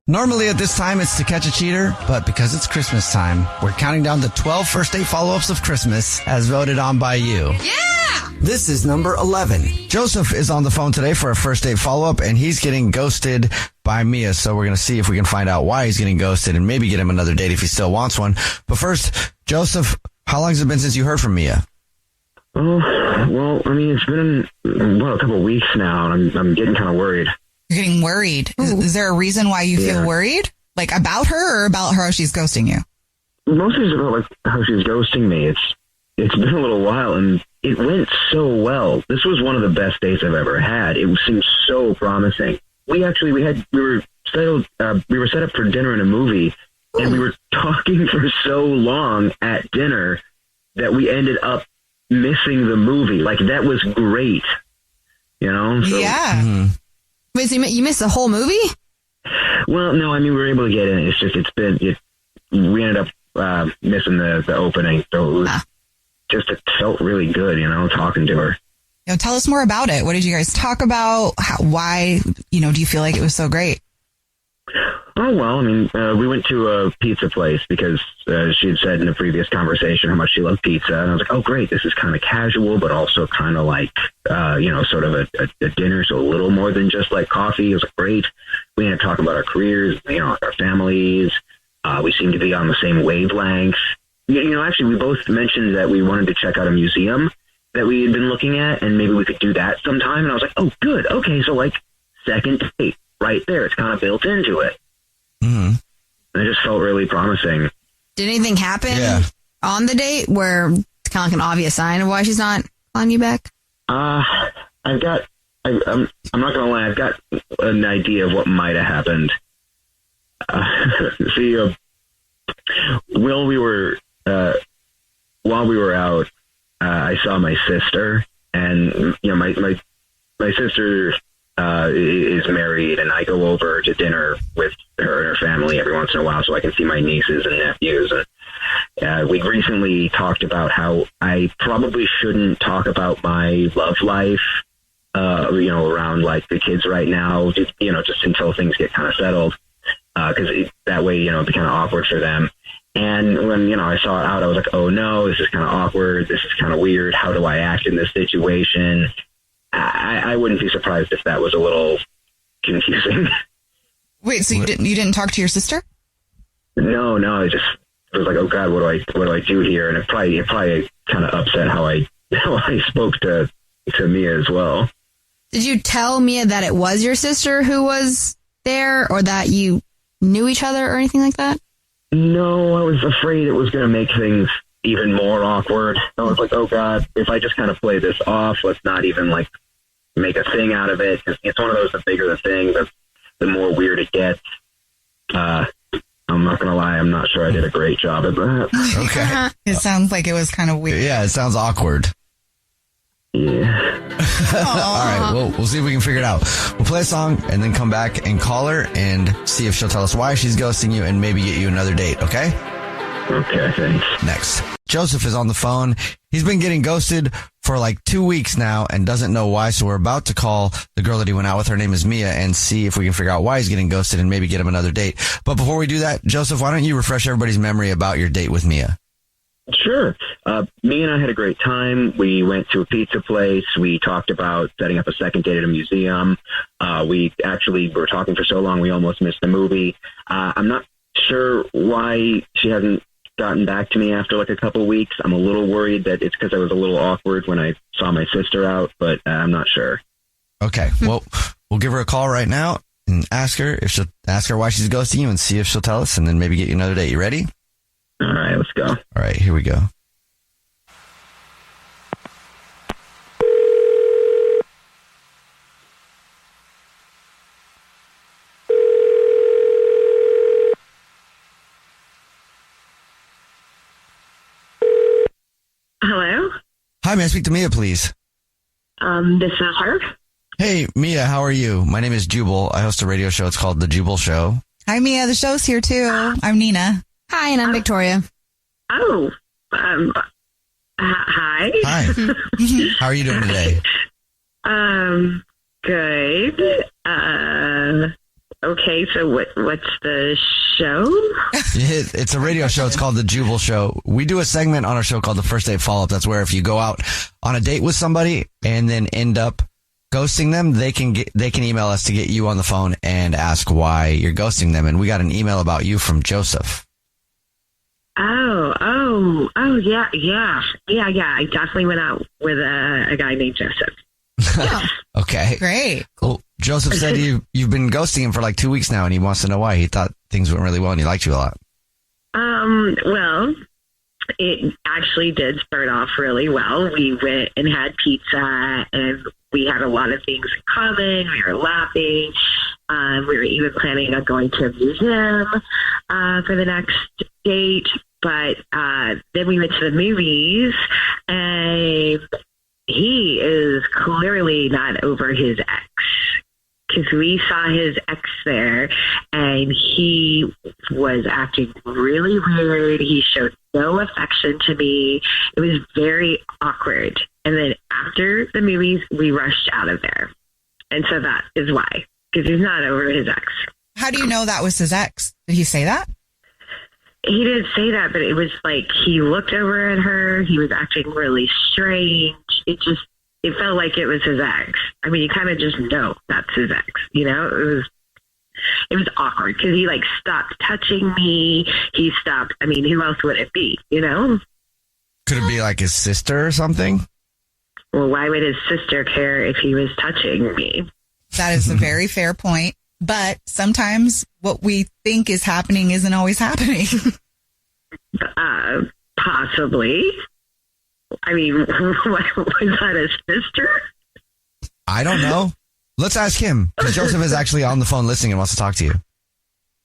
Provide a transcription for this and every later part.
Normally at this time, it's to catch a cheater, but because it's Christmas time, we're counting down the 12 first date follow-ups of Christmas as voted on by you. Yeah! This is number 11. Joseph is on the phone today for a first date follow-up, and he's getting ghosted by Mia. So we're going to see if we can find out why he's getting ghosted and maybe get him another date if he still wants one. But first, Joseph, how long has it been since you heard from Mia? Oh, well, I mean, it's been, a couple of weeks now, and I'm getting kind of worried. You're getting worried. Is there a reason why you feel worried? Like about her or about how she's ghosting you? Mostly it's about how she's ghosting me. It's been a little while, and it went so well. This was one of the best dates I've ever had. It seemed so promising. We were set up for dinner and a movie, and we were talking for so long at dinner that we ended up missing the movie. Like, that was great, you know? So, yeah. Mm-hmm. Wait, so you missed the whole movie? Well, no, I mean, we were able to get in. It's just, we ended up missing the opening. So it felt really good, you know, talking to her. You know, tell us more about it. What did you guys talk about? Why, do you feel like it was so great? Oh, well, I mean, we went to a pizza place because she had said in a previous conversation how much she loved pizza. And I was like, oh, great. This is kind of casual, but also kind of like, sort of a dinner. So a little more than just like coffee. It was like, great. We ended up talking about our careers, our families. We seemed to be on the same wavelength. Actually, we both mentioned that we wanted to check out a museum that we had been looking at, and maybe we could do that sometime. And I was like, oh, good. Okay, so like second date right there. It's kind of built into it. Mm-hmm. And it just felt really promising. Did anything happen on the date where it's kind of like an obvious sign of why she's not calling you back? I'm not going to lie, I've got an idea of what might have happened. While we were out, I saw my sister, and my sister is married, and I go over to dinner with her and her family every once in a while so I can see my nieces and nephews. And we recently talked about how I probably shouldn't talk about my love life, around like the kids right now, just until things get kind of settled, because that way, it'd be kind of awkward for them. And when, I saw it out, I was like, oh no, this is kind of awkward. This is kind of weird. How do I act in this situation? I wouldn't be surprised if that was a little confusing. Wait, so you didn't talk to your sister? No, I just was like, oh God, what do I do here? And it probably kind of upset how I spoke to Mia as well. Did you tell Mia that it was your sister who was there, or that you knew each other or anything like that? No, I was afraid it was going to make things even more awkward. I was like, oh God, if I just kind of play this off, let's not even like make a thing out of it. It's one of those, the bigger the thing, the more weird it gets. I'm not going to lie, I'm not sure I did a great job at that. Okay. It sounds like it was kind of weird. Yeah, it sounds awkward. Yeah. All right, well, we'll see if we can figure it out. We'll play a song and then come back and call her and see if she'll tell us why she's ghosting you and maybe get you another date, okay? Okay, thanks. Next. Joseph is on the phone. He's been getting ghosted for like 2 weeks now and doesn't know why, so we're about to call the girl that he went out with. Her name is Mia, and see if we can figure out why he's getting ghosted and maybe get him another date. But before we do that, Joseph, why don't you refresh everybody's memory about your date with Mia? Sure. Me and I had a great time. We went to a pizza place. We talked about setting up a second date at a museum. We actually were talking for so long we almost missed the movie. I'm not sure why she hasn't gotten back to me after like a couple of weeks. I'm a little worried that it's because I was a little awkward when I saw my sister out, but I'm not sure. Okay. Well, we'll give her a call right now and ask her why she's ghosting you and see if she'll tell us, and then maybe get you another date. You ready? All right, let's go. All right, here we go. Hello? Hi, may I speak to Mia, please? This is her. Hey, Mia, how are you? My name is Jubal. I host a radio show. It's called The Jubal Show. Hi, Mia. The show's here, too. I'm Nina. Hi, and I'm Victoria. Oh, hi. Hi. How are you doing today? Good. Okay, so what's the show? It's a radio show. It's called The Jubal Show. We do a segment on our show called The First Date Follow-Up. That's where if you go out on a date with somebody and then end up ghosting them, they can email us to get you on the phone and ask why you're ghosting them. And we got an email about you from Joseph. Yeah. I definitely went out with a guy named Joseph. Okay. Great. Cool. Joseph said you've been ghosting him for like 2 weeks now, and he wants to know why. He thought things went really well, and he liked you a lot. Well, it actually did start off really well. We went and had pizza, and we had a lot of things in common. We were laughing. We were even planning on going to a museum for the next date. But then we went to the movies, and he is clearly not over his ex. Because we saw his ex there, and he was acting really weird. He showed no affection to me. It was very awkward. And then after the movies, we rushed out of there. And so that is why. Because he's not over his ex. How do you know that was his ex? Did he say that? He didn't say that, but it was like he looked over at her. He was acting really strange. It felt like it was his ex. I mean, you kind of just know that's his ex, you know? It was awkward because he like stopped touching me. He stopped. I mean, who else would it be, you know? Could it be like his sister or something? Well, why would his sister care if he was touching me? That is a very fair point. But sometimes what we think is happening isn't always happening. Possibly. I mean, was that his sister? I don't know. Let's ask him, because Joseph is actually on the phone listening and wants to talk to you.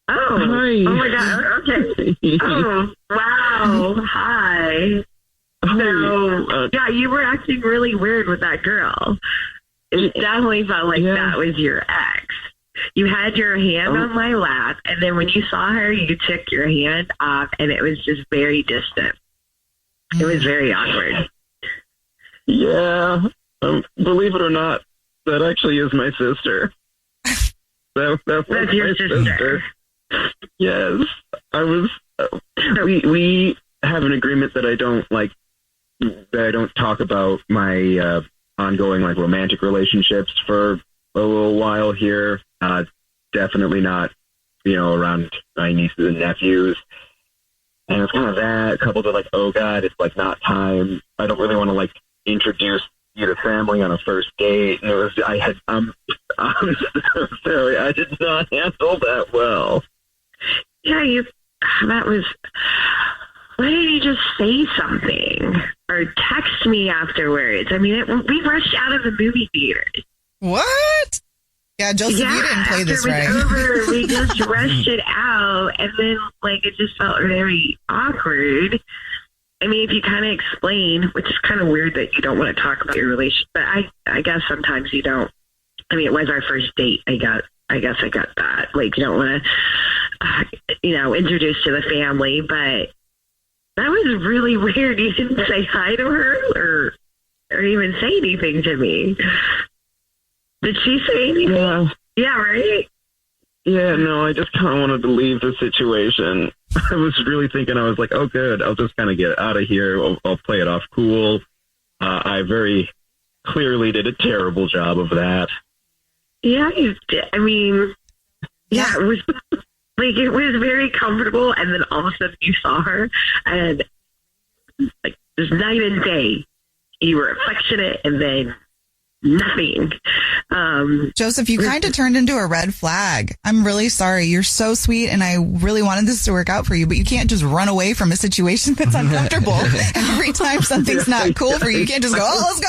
Oh, Hi. Oh my God. Okay. Oh, wow. Hi. So, yeah, you were acting really weird with that girl. It definitely felt like that was your ex. You had your hand on my lap, and then when you saw her, you took your hand off, and it was just very distant. It was very awkward. Yeah. Believe it or not, that actually is my sister. That was That's your my sister. Yes. We have an agreement that I don't talk about my ongoing like romantic relationships for a little while here. Definitely not, around my nieces and nephews. And it's kind of that coupled with like, oh God, it's like not time. I don't really want to like introduce you to family on a first date. And I'm so sorry. I did not handle that well. Yeah, why didn't you just say something or text me afterwards? I mean, we rushed out of the movie theater. What? Yeah, Joseph, you didn't play this right. Over, we just rushed it out, and then it just felt very awkward. I mean, if you kind of explain, which is kind of weird that you don't want to talk about your relationship, but I guess sometimes you don't. I mean, it was our first date. I guess I got that. You don't want to, introduce to the family, but that was really weird. You didn't say hi to her or even say anything to me. Did she say anything? Yeah. Yeah, right? Yeah, no, I just kind of wanted to leave the situation. I was really thinking, I was like, oh, good, I'll just kind of get out of here. I'll play it off cool. I very clearly did a terrible job of that. Yeah, you did. I mean, yeah, it was it was very comfortable, and then all of a sudden you saw her, and just night and day, you were affectionate, and then nothing. Joseph, you kind of turned into a red flag. I'm really sorry. You're so sweet, and I really wanted this to work out for you, but you can't just run away from a situation that's uncomfortable. Every time something's not cool for you, you can't just go, oh, let's go.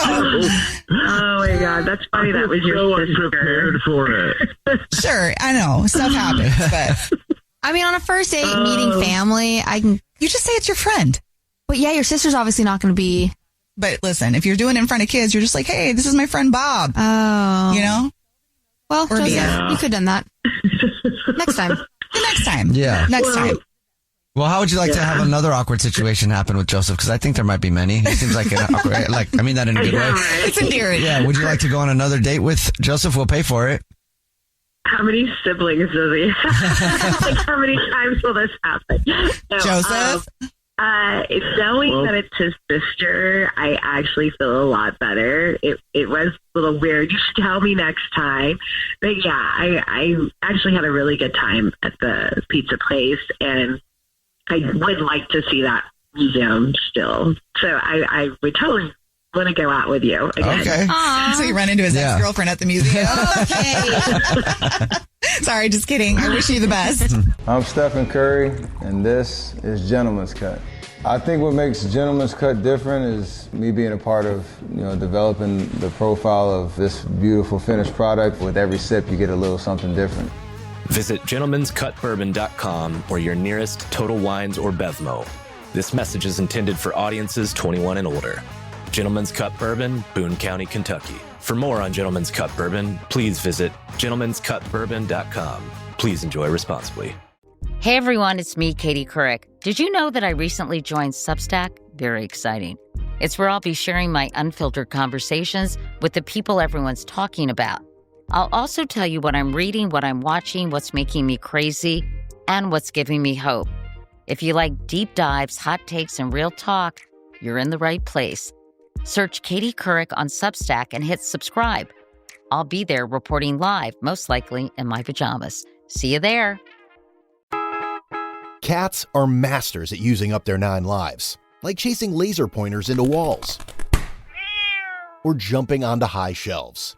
Oh my God, that's funny. That was your so sister. unprepared for it. Sure, I know. Stuff happens, but I mean, on a first date, meeting family, you just say it's your friend. But yeah, your sister's obviously not going to be. But listen, if you're doing it in front of kids, you're just like, hey, this is my friend Bob. Oh. Well, Or Joseph, yeah. you could have done that. Next time. The next time. Yeah. Next time. Well, how would you like to have another awkward situation happen with Joseph? Because I think there might be many. He seems like an awkward, I mean that in a good way. It's endearing. Yeah. Would you like to go on another date with Joseph? We'll pay for it. how many siblings does he have? Like, how many times will this happen? No, Joseph? Knowing that it's his sister, I actually feel a lot better. It was a little weird. You should tell me next time. But yeah, I actually had a really good time at the pizza place, and I would like to see that museum still. So I would totally want to go out with you again. Okay. So you run into his ex-girlfriend at the museum. Sorry, just kidding. I wish you the best. I'm Stephen Curry, and this is Gentleman's Cut. I think what makes Gentleman's Cut different is me being a part of, developing the profile of this beautiful finished product. With every sip, you get a little something different. Visit gentleman'scutbourbon.com or your nearest Total Wines or Bevmo. This message is intended for audiences 21 and older. Gentleman's Cut Bourbon, Boone County, Kentucky. For more on Gentleman's Cut Bourbon, please visit gentleman'scutbourbon.com. Please enjoy responsibly. Hey everyone, it's me, Katie Couric. Did you know that I recently joined Substack? Very exciting. It's where I'll be sharing my unfiltered conversations with the people everyone's talking about. I'll also tell you what I'm reading, what I'm watching, what's making me crazy, and what's giving me hope. If you like deep dives, hot takes, and real talk, you're in the right place. Search Katie Couric on Substack and hit subscribe. I'll be there reporting live, most likely in my pajamas. See you there. Cats are masters at using up their 9 lives, like chasing laser pointers into walls or jumping onto high shelves.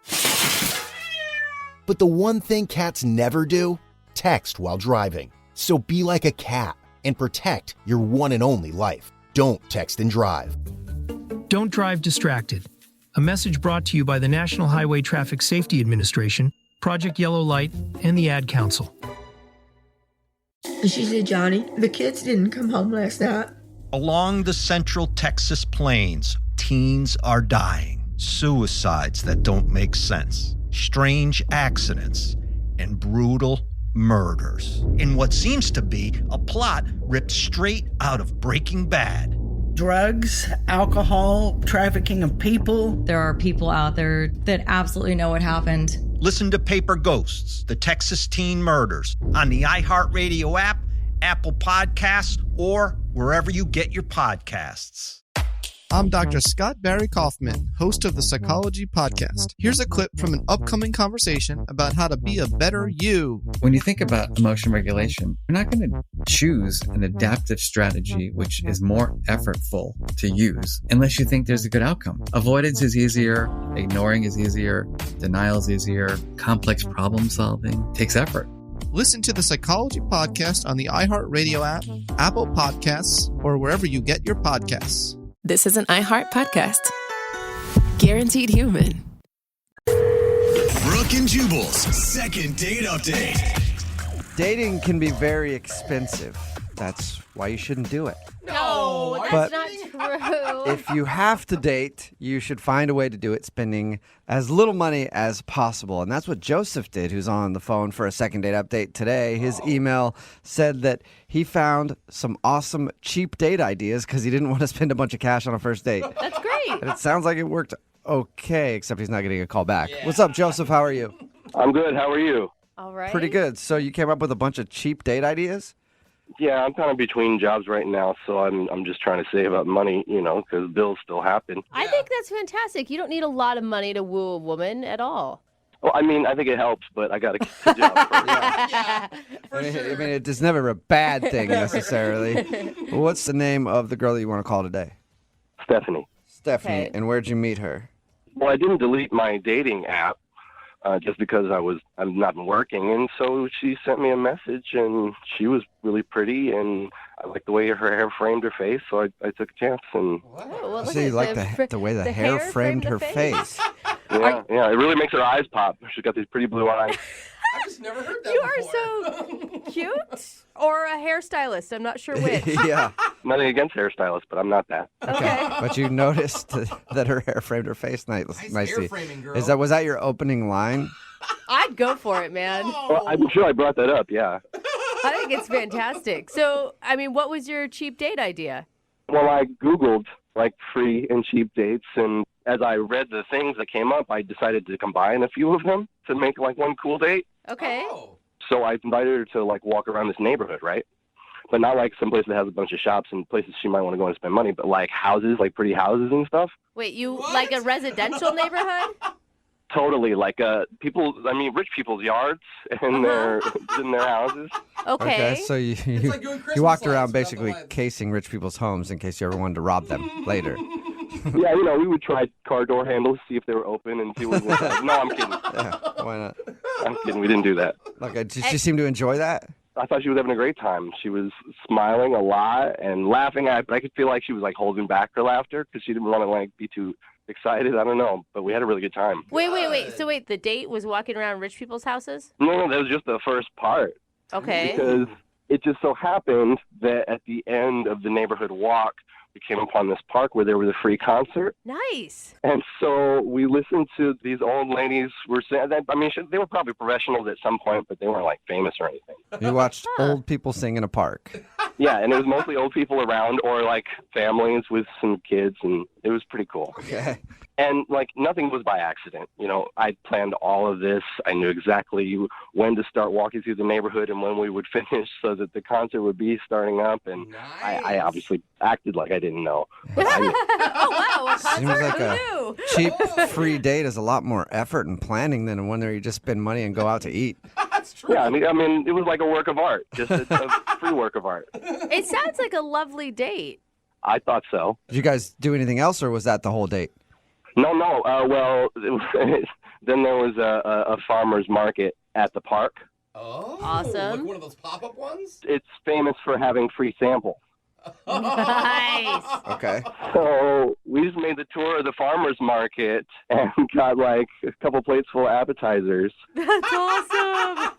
But the one thing cats never do, text while driving. So be like a cat and protect your one and only life. Don't text and drive. Don't drive distracted. A message brought to you by the National Highway Traffic Safety Administration, Project Yellow Light, and the Ad Council. She said, Johnny, the kids didn't come home last night. Along the central Texas plains, teens are dying. Suicides that don't make sense. Strange accidents and brutal murders. In what seems to be a plot ripped straight out of Breaking Bad. Drugs, alcohol, trafficking of people. There are people out there that absolutely know what happened. Listen to Paper Ghosts, the Texas Teen Murders, on the iHeartRadio app, Apple Podcasts, or wherever you get your podcasts. I'm Dr. Scott Barry Kaufman, host of the Psychology Podcast. Here's a clip from an upcoming conversation about how to be a better you. When you think about emotion regulation, you're not going to choose an adaptive strategy which is more effortful to use unless you think there's a good outcome. Avoidance is easier, ignoring is easier, denial is easier, complex problem solving takes effort. Listen to the Psychology Podcast on the iHeartRadio app, Apple Podcasts, or wherever you get your podcasts. This is an iHeart podcast. Guaranteed human. Brooke and Jubal's second date update. Dating can be very expensive. That's why you shouldn't do it. No, that's not true. If you have to date, you should find a way to do it spending as little money as possible. And that's what Joseph did, who's on the phone for a second date update today. His email said that he found some awesome cheap date ideas because he didn't want to spend a bunch of cash on a first date. That's great. And it sounds like it worked okay, except he's not getting a call back. Yeah. What's up, Joseph? How are you? I'm good. How are you? All right. Pretty good. So you came up with a bunch of cheap date ideas? Yeah, I'm kind of between jobs right now, so I'm just trying to save up money, because bills still happen. I think that's fantastic. You don't need a lot of money to woo a woman at all. Well, I think it helps, but I got to get the job first. Yeah, for sure. I mean, it's never a bad thing necessarily. What's the name of the girl that you want to call today? Stephanie. Stephanie. Okay. And where'd you meet her? Well, I didn't delete my dating app. Just because I'm not working. And so she sent me a message, and she was really pretty, and I liked the way her hair framed her face, so I took a chance. And well, so you like the way the hair framed her face. Yeah, it really makes her eyes pop. She's got these pretty blue eyes. I've just never heard that You before. are so cute, or a hairstylist. I'm not sure which. Yeah. Nothing against hairstylists, but I'm not that. Okay. But you noticed that her hair framed her face nicely. Hair framing, girl. Was that your opening line? I'd go for it, man. Well, I'm sure I brought that up, yeah. I think it's fantastic. So, what was your cheap date idea? Well, I Googled, free and cheap dates, and as I read the things that came up, I decided to combine a few of them to make, one cool date. Okay. So I invited her to like walk around this neighborhood, right? But not like some place that has a bunch of shops and places she might want to go and spend money, but like houses, like pretty houses and stuff. Wait, you like a residential neighborhood? Totally, like rich people's yards and their in their houses. Okay. So you walked around basically casing rich people's homes in case you ever wanted to rob them later. Yeah, we would try car door handles, see if they were open, and see what was inside. No, I'm kidding. Yeah, why not? I'm kidding. We didn't do that. Okay, did she seem to enjoy that? I thought she was having a great time. She was smiling a lot and laughing at, but I could feel like she was like holding back her laughter because she didn't want to like be too excited. I don't know, but we had a really good time. Wait. So the date was walking around rich people's houses? No, that was just the first part. Okay. Because it just so happened that at the end of the neighborhood walk, we came upon this park where there was a free concert. Nice. And so we listened to these old ladies were saying that, they were probably professionals at some point, but they weren't like famous or anything. You watched old people sing in a park. Yeah, and it was mostly old people around or like families with some kids, and it was pretty cool. Okay. And like nothing was by accident. I planned all of this. I knew exactly when to start walking through the neighborhood and when we would finish so that the concert would be starting up. And I obviously acted like I didn't know. But I knew. Oh, wow. Seems like a cheap free date is a lot more effort and planning than one where you just spend money and go out to eat. That's true. Yeah, I mean, it was like a work of art, just a free work of art. It sounds like a lovely date. I thought so. Did you guys do anything else, or was that the whole date? No. Then there was a farmer's market at the park. Oh, awesome! Like one of those pop-up ones. It's famous for having free samples. Nice. Okay. So we just made the tour of the farmer's market and got like a couple plates full of appetizers. That's awesome.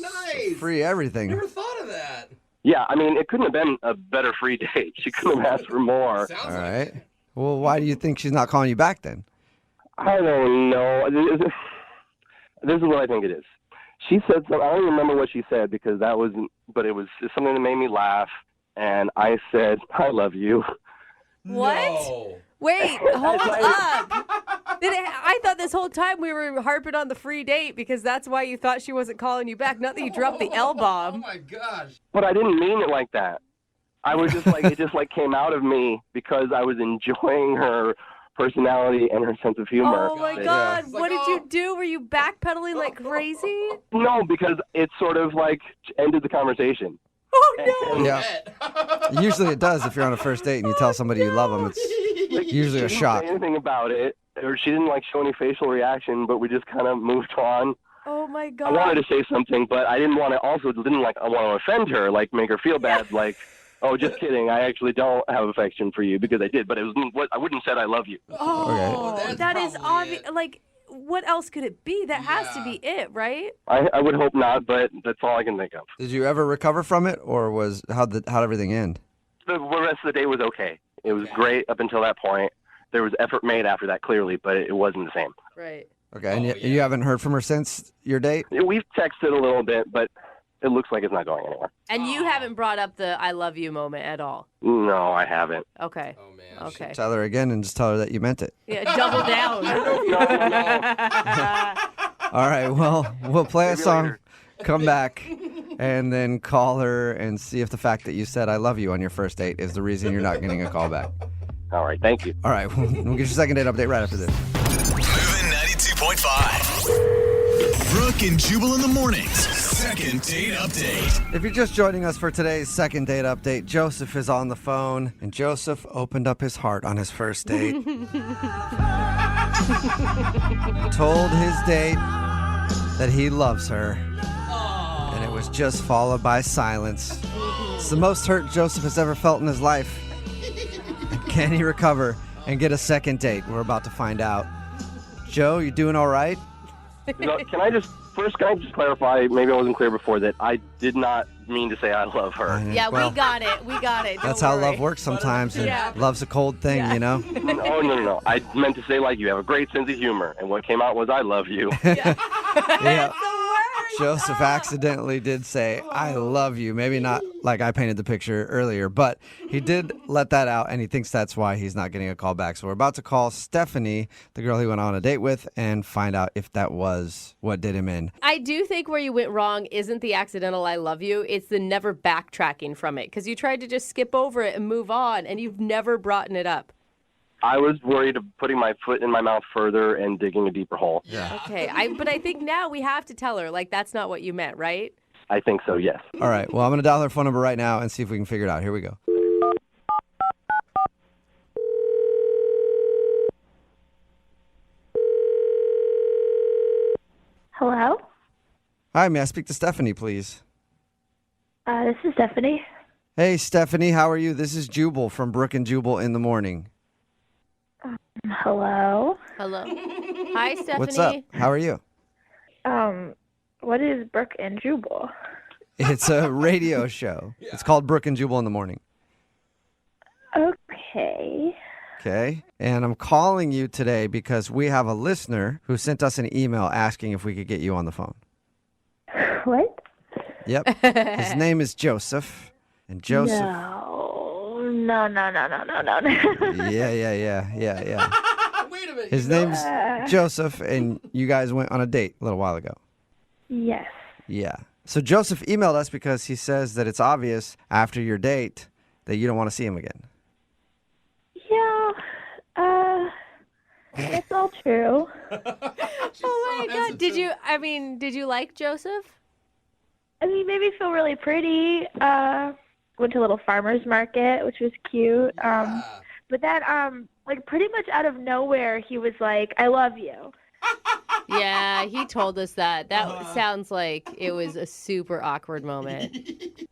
Nice. Free everything. Never thought of that. Yeah, it couldn't have been a better free date. She couldn't have asked for more. All right. Well, why do you think she's not calling you back then? I don't know. This is what I think it is. She said something. I don't remember what she said because it was something that made me laugh. And I said, I love you. What? No. Wait, hold up. I thought this whole time we were harping on the free date because that's why you thought she wasn't calling you back. Not that you dropped the L-bomb. Oh, my gosh. But I didn't mean it like that. I was just like, it just like came out of me because I was enjoying her personality and her sense of humor. Oh, my God. What did you do? Were you backpedaling like crazy? No, because it sort of like ended the conversation. Oh, no. Yeah. Usually it does if you're on a first date and you tell somebody you love them. It's usually a shock. She didn't say anything about it, or she didn't like show any facial reaction, but we just kind of moved on. Oh, my God. I wanted to say something, but I didn't want to I want to offend her, like make her feel bad, like, oh, just kidding. I actually don't have affection for you because I did, but I wouldn't have said I love you. Oh, Okay. that is obvious. Like, what else could it be? That has to be it, right? I would hope not, but that's all I can think of. Did you ever recover from it, or how'd everything end? The rest of the day was okay. It was great up until that point. There was effort made after that, clearly, but it wasn't the same. Right. Okay, and you haven't heard from her since your date? We've texted a little bit, but it looks like it's not going anywhere. And you haven't brought up the I love you moment at all? No, I haven't. Okay. Oh, man. Okay. Tell her again and just tell her that you meant it. Yeah, double down. All right, well, we'll play a song, come back, and then call her and see if the fact that you said I love you on your first date is the reason you're not getting a call back. All right, thank you. All right, we'll get your second date update right after this. Moving 92.5. Brooke and Jubal in the mornings. Second date update. If you're just joining us for today's second date update, Joseph is on the phone, and Joseph opened up his heart on his first date. Told his date that he loves her, and it was just followed by silence. It's the most hurt Joseph has ever felt in his life. Can he recover and get a second date? We're about to find out. Joe, you doing all right? Can I just clarify, maybe I wasn't clear before, that I did not mean to say I love her. Yeah, Well, we got it. That's how love works sometimes, and love's a cold thing, you know? No. I meant to say, like, you have a great sense of humor, and what came out was I love you. Yeah. Joseph accidentally did say, I love you. Maybe not like I painted the picture earlier, but he did let that out, and he thinks that's why he's not getting a call back. So we're about to call Stephanie, the girl he went on a date with, and find out if that was what did him in. I do think where you went wrong isn't the accidental I love you. It's the never backtracking from it, because you tried to just skip over it and move on, and you've never brought it up. I was worried of putting my foot in my mouth further and digging a deeper hole. Yeah. Okay, but I think now we have to tell her, like, that's not what you meant, right? I think so, yes. All right. Well, I'm going to dial her phone number right now and see if we can figure it out. Here we go. Hello? Hi, may I speak to Stephanie, please? This is Stephanie. Hey, Stephanie, how are you? This is Jubal from Brooke and Jubal in the morning. Hello? Hello. Hi, Stephanie. What's up? How are you? What is Brooke and Jubal? It's a radio show. Yeah. It's called Brooke and Jubal in the morning. Okay. Okay. And I'm calling you today because we have a listener who sent us an email asking if we could get you on the phone. What? Yep. His name is Joseph. And Joseph... No. Yeah. Wait a minute. His name's Joseph, and you guys went on a date a little while ago. Yes. Yeah. So Joseph emailed us because he says that it's obvious after your date that you don't want to see him again. Yeah. That's all true. Oh my God. Did you like Joseph? I mean, made me feel really pretty. Went to a little farmer's market, which was cute. But then, like, pretty much out of nowhere, he was like, I love you. Yeah, he told us that. That sounds like it was a super awkward moment.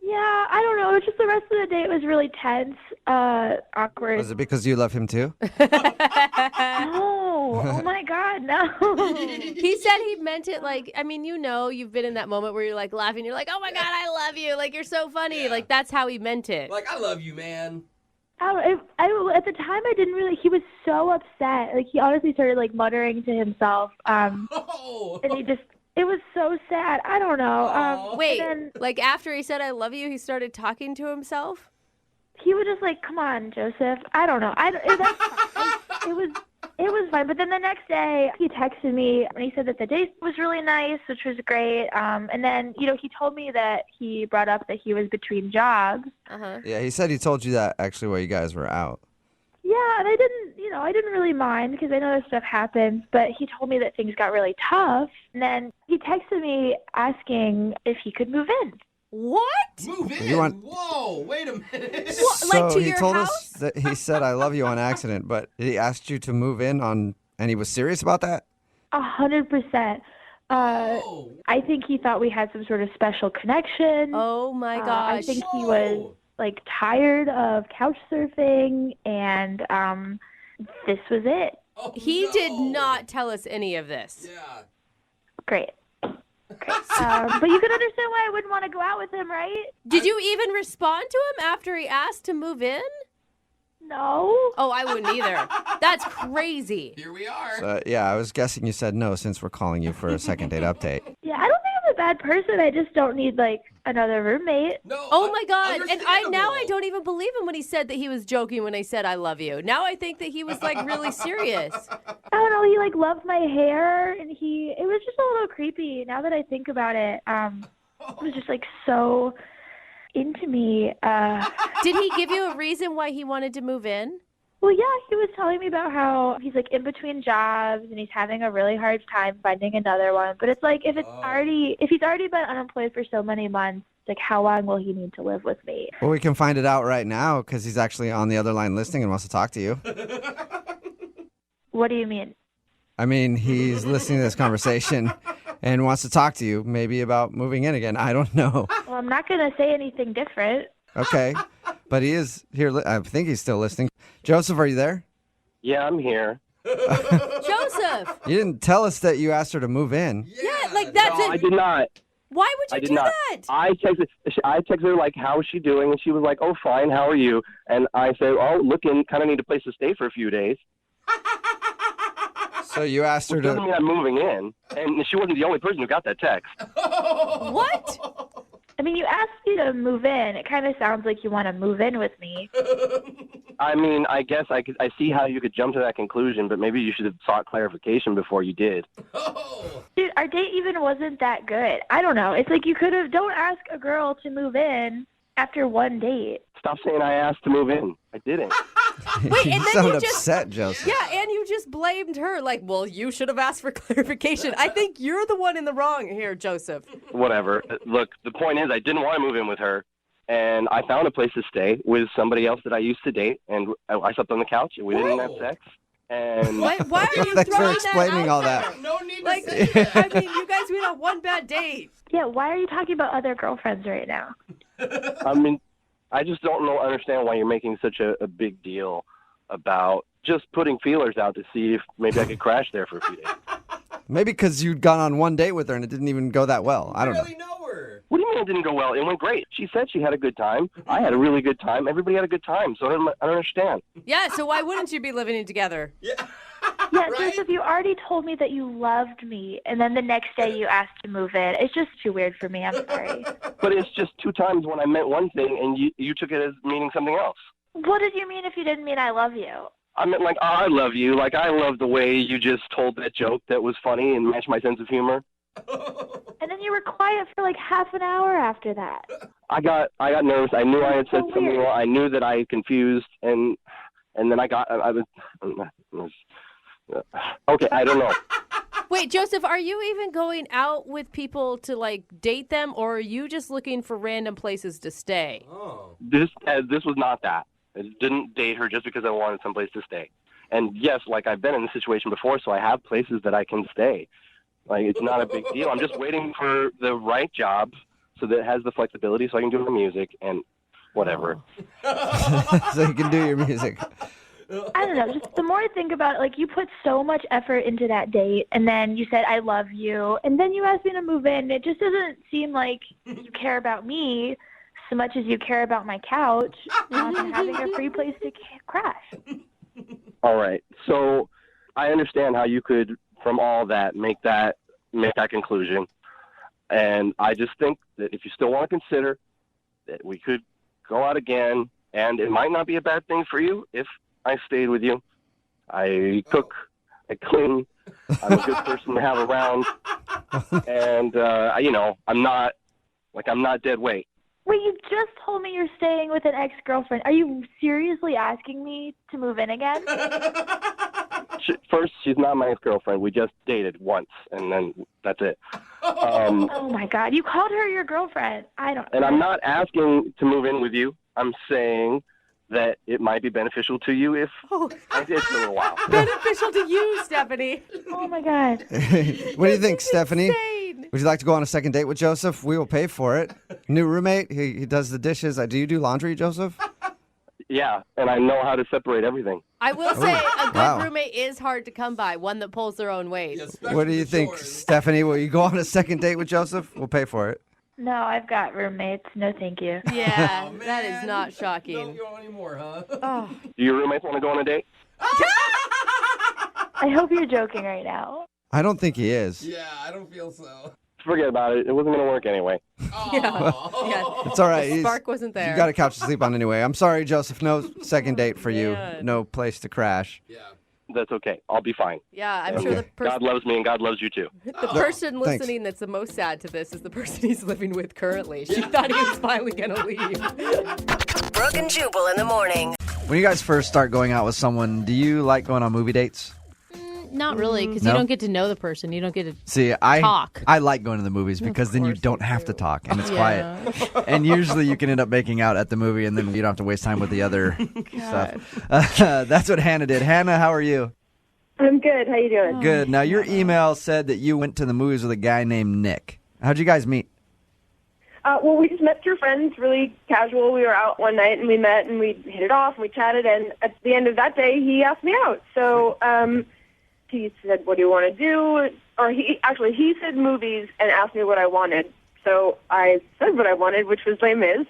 Yeah, I don't know. Just the rest of the date was really tense, awkward. Was it because you love him too? No. Oh my God, no. He said he meant it like, I mean, you've been in that moment where you're like laughing. You're like, oh my God, I love you. Like, you're so funny. Yeah. Like, that's how he meant it. Like, I love you, man. At the time, I didn't really. He was so upset. Like, he honestly started like muttering to himself. And it was so sad. I don't know. Wait, then, like after he said I love you, he started talking to himself? He was just like, come on, Joseph. I don't know. It was fine. But then the next day, he texted me and he said that the date was really nice, which was great. And then, he told me that he brought up that he was between jobs. Uh-huh. Yeah, he said he told you that actually while you guys were out. Yeah, and I didn't really mind because I know this stuff happens, but he told me that things got really tough. And then he texted me asking if he could move in. What? Move in? Whoa, wait a minute. So like to he your told house? us that he said I love you on accident, but he asked you to move in and he was serious about that? 100%. I think he thought we had some sort of special connection. Oh my gosh. I think he was like tired of couch surfing, and this was it. Oh, he did not tell us any of this. Yeah. Great. But you can understand why I wouldn't want to go out with him, right? Did you even respond to him after he asked to move in? No. Oh, I wouldn't either. That's crazy. Here we are. So, yeah, I was guessing you said no since we're calling you for a second date update. Yeah, I don't think I'm a bad person. I just don't need, like, another roommate. No. Oh, my God. And I don't even believe him when he said that he was joking when I said I love you. Now I think that he was, like, really serious. I don't know. He, like, loved my hair, and it was just a little creepy. Now that I think about it, it was just, like, so into me. Did he give you a reason why he wanted to move in? Well, yeah, he was telling me about how he's like in between jobs and he's having a really hard time finding another one. But it's like if he's already been unemployed for so many months, like how long will he need to live with me? Well, we can find it out right now because he's actually on the other line listening and wants to talk to you. What do you mean? I mean, he's listening to this conversation and wants to talk to you maybe about moving in again. I don't know. Well, I'm not going to say anything different. Okay. But he is here. I think he's still listening. Joseph, are you there? Yeah, I'm here. Joseph! You didn't tell us that you asked her to move in. Yeah, like that's No, it. I did not. Why would you do that? I texted her, like, how is she doing? And she was like, oh, fine, how are you? And I said, oh, looking, kind of need a place to stay for a few days. So you asked her Which doesn't to... mean I'm moving in. And she wasn't the only person who got that text. What? I mean, you asked me to move in. It kind of sounds like you want to move in with me. I mean, I guess I see how you could jump to that conclusion, but maybe you should have sought clarification before you did. Dude, our date even wasn't that good. I don't know. It's like you could have, don't ask a girl to move in after one date. Stop saying I asked to move in. I didn't. Wait, and You then sound you just upset, Joseph. Yeah, and you just blamed her. Like, well, you should have asked for clarification. I think you're the one in the wrong here, Joseph. Whatever. Look, the point is I didn't want to move in with her, and I found a place to stay with somebody else that I used to date, and I slept on the couch, and we didn't have sex. And Why are you Thanks for throwing explaining that all out that. there? No need to say that. I mean, you guys went on one bad date. Yeah, why are you talking about other girlfriends right now? I mean, I just don't understand why you're making such a big deal about just putting feelers out to see if maybe I could crash there for a few days. Maybe because you'd gone on one date with her and it didn't even go that well. I don't know. What do you mean it didn't go well? It went great. She said she had a good time. I had a really good time. Everybody had a good time, so I don't understand. Yeah, so why wouldn't you be living in together? Yeah, Joseph, you already told me that you loved me, and then the next day you asked to move in. It's just too weird for me. I'm sorry. But it's just 2 times when I meant one thing and you took it as meaning something else. What did you mean if you didn't mean I love you? I meant like, oh, I love you. Like, I love the way you just told that joke that was funny and matched my sense of humor. And then you were quiet for like half an hour after that. I got nervous. I knew I had said something wrong. I knew that I had confused, and then I was okay, I don't know. Wait, Joseph, are you even going out with people to, like, date them, or are you just looking for random places to stay? This was not that. I didn't date her just because I wanted someplace to stay. And yes, like, I've been in this situation before, so I have places that I can stay. Like, it's not a big deal. I'm just waiting for the right job so that it has the flexibility so I can do my music and whatever. So you can do your music. I don't know. Just the more I think about it, like, you put so much effort into that date, and then you said, I love you, and then you asked me to move in. It just doesn't seem like you care about me so much as you care about my couch and having a free place to crash. All right. So I understand how you could, from all that, make that conclusion. And I just think that if you still want to consider that we could go out again, and it might not be a bad thing for you if I stayed with you. I cook, I clean, I'm a good person to have around, and, I'm not dead weight. Wait, you just told me you're staying with an ex-girlfriend. Are you seriously asking me to move in again? First, she's not my ex-girlfriend. We just dated once, and then that's it. Oh, my God. You called her your girlfriend. And I'm not asking to move in with you. I'm saying that it might be beneficial to you if I did for a little while. Beneficial to you, Stephanie. Oh, my God. What do you think, Stephanie? Would you like to go on a second date with Joseph? We will pay for it. New roommate. He does the dishes. Do you do laundry, Joseph? Yeah, and I know how to separate everything. I will say a good roommate is hard to come by, one that pulls their own weight. What do you think, Stephanie? Will you go on a second date with Joseph? We'll pay for it. No, I've got roommates. No, thank you. Yeah, that is not shocking. Don't go anymore, huh? Oh. Do your roommates want to go on a date? I hope you're joking right now. I don't think he is. Yeah, I don't feel so. Forget about it. It wasn't going to work anyway. Yeah. It's all right. The spark wasn't there. You got a couch to sleep on anyway. I'm sorry, Joseph. No second date for you. No place to crash. Yeah. That's okay. I'll be fine. Yeah, I'm sure the person... God loves me and God loves you too. The person listening that's the most sad to this is the person he's living with currently. She thought he was finally going to leave. Brooke and Jubal in the morning. When you guys first start going out with someone, do you like going on movie dates? Not really, because No? you don't get to know the person. You don't get to talk. talk. I like going to the movies because then you don't have to talk and it's Yeah. quiet. And usually you can end up making out at the movie and then you don't have to waste time with the other stuff. That's what Hannah did. Hannah, how are you? I'm good. How you doing? Good. Now, your email said that you went to the movies with a guy named Nick. How'd you guys meet? Well, we just met through friends, really casual. We were out one night and we met and we hit it off and we chatted. And at the end of that day, he asked me out. So he said, "What do you want to do?" Or he said movies and asked me what I wanted. So I said what I wanted, which was Les Mis.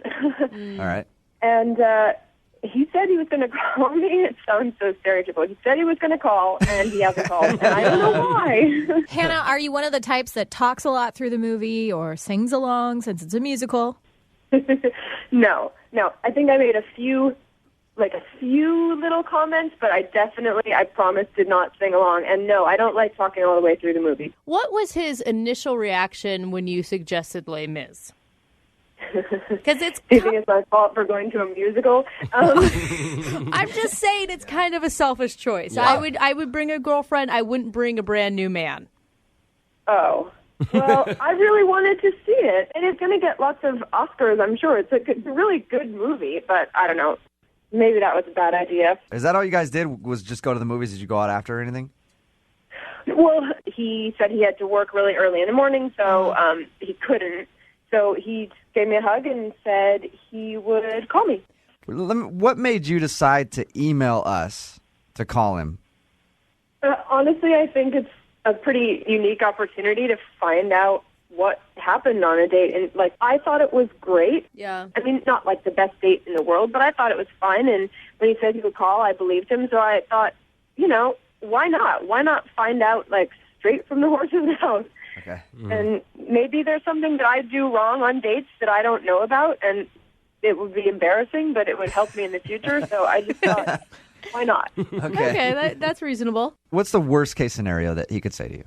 All right. And He said he was going to call me. It sounds so stereotypical. He said he was going to call, and he hasn't called, and I don't know why. Hannah, are you one of the types that talks a lot through the movie or sings along since it's a musical? No. I think I made a few little comments, but I promise, did not sing along. And no, I don't like talking all the way through the movie. What was his initial reaction when you suggested Les Mis? Because it's... Do you think it's my fault for going to a musical? I'm just saying it's kind of a selfish choice. Yeah. I would bring a girlfriend. I wouldn't bring a brand new man. Oh. Well, I really wanted to see it, and it's going to get lots of Oscars, I'm sure. It's a really good movie, but I don't know. Maybe that was a bad idea. Is that all you guys did, was just go to the movies? Did you go out after or anything? Well, he said he had to work really early in the morning, so he couldn't. So he gave me a hug and said he would call me. What made you decide to email us to call him? Honestly, I think it's a pretty unique opportunity to find out what happened on a date. And, I thought it was great. Yeah. I mean, not the best date in the world, but I thought it was fun. And when he said he would call, I believed him. So I thought, why not? Why not find out, straight from the horse's mouth? Okay. Mm-hmm. And maybe there's something that I do wrong on dates that I don't know about, and it would be embarrassing, but it would help me in the future. So I just thought, why not? Okay, that's reasonable. What's the worst case scenario that he could say to you?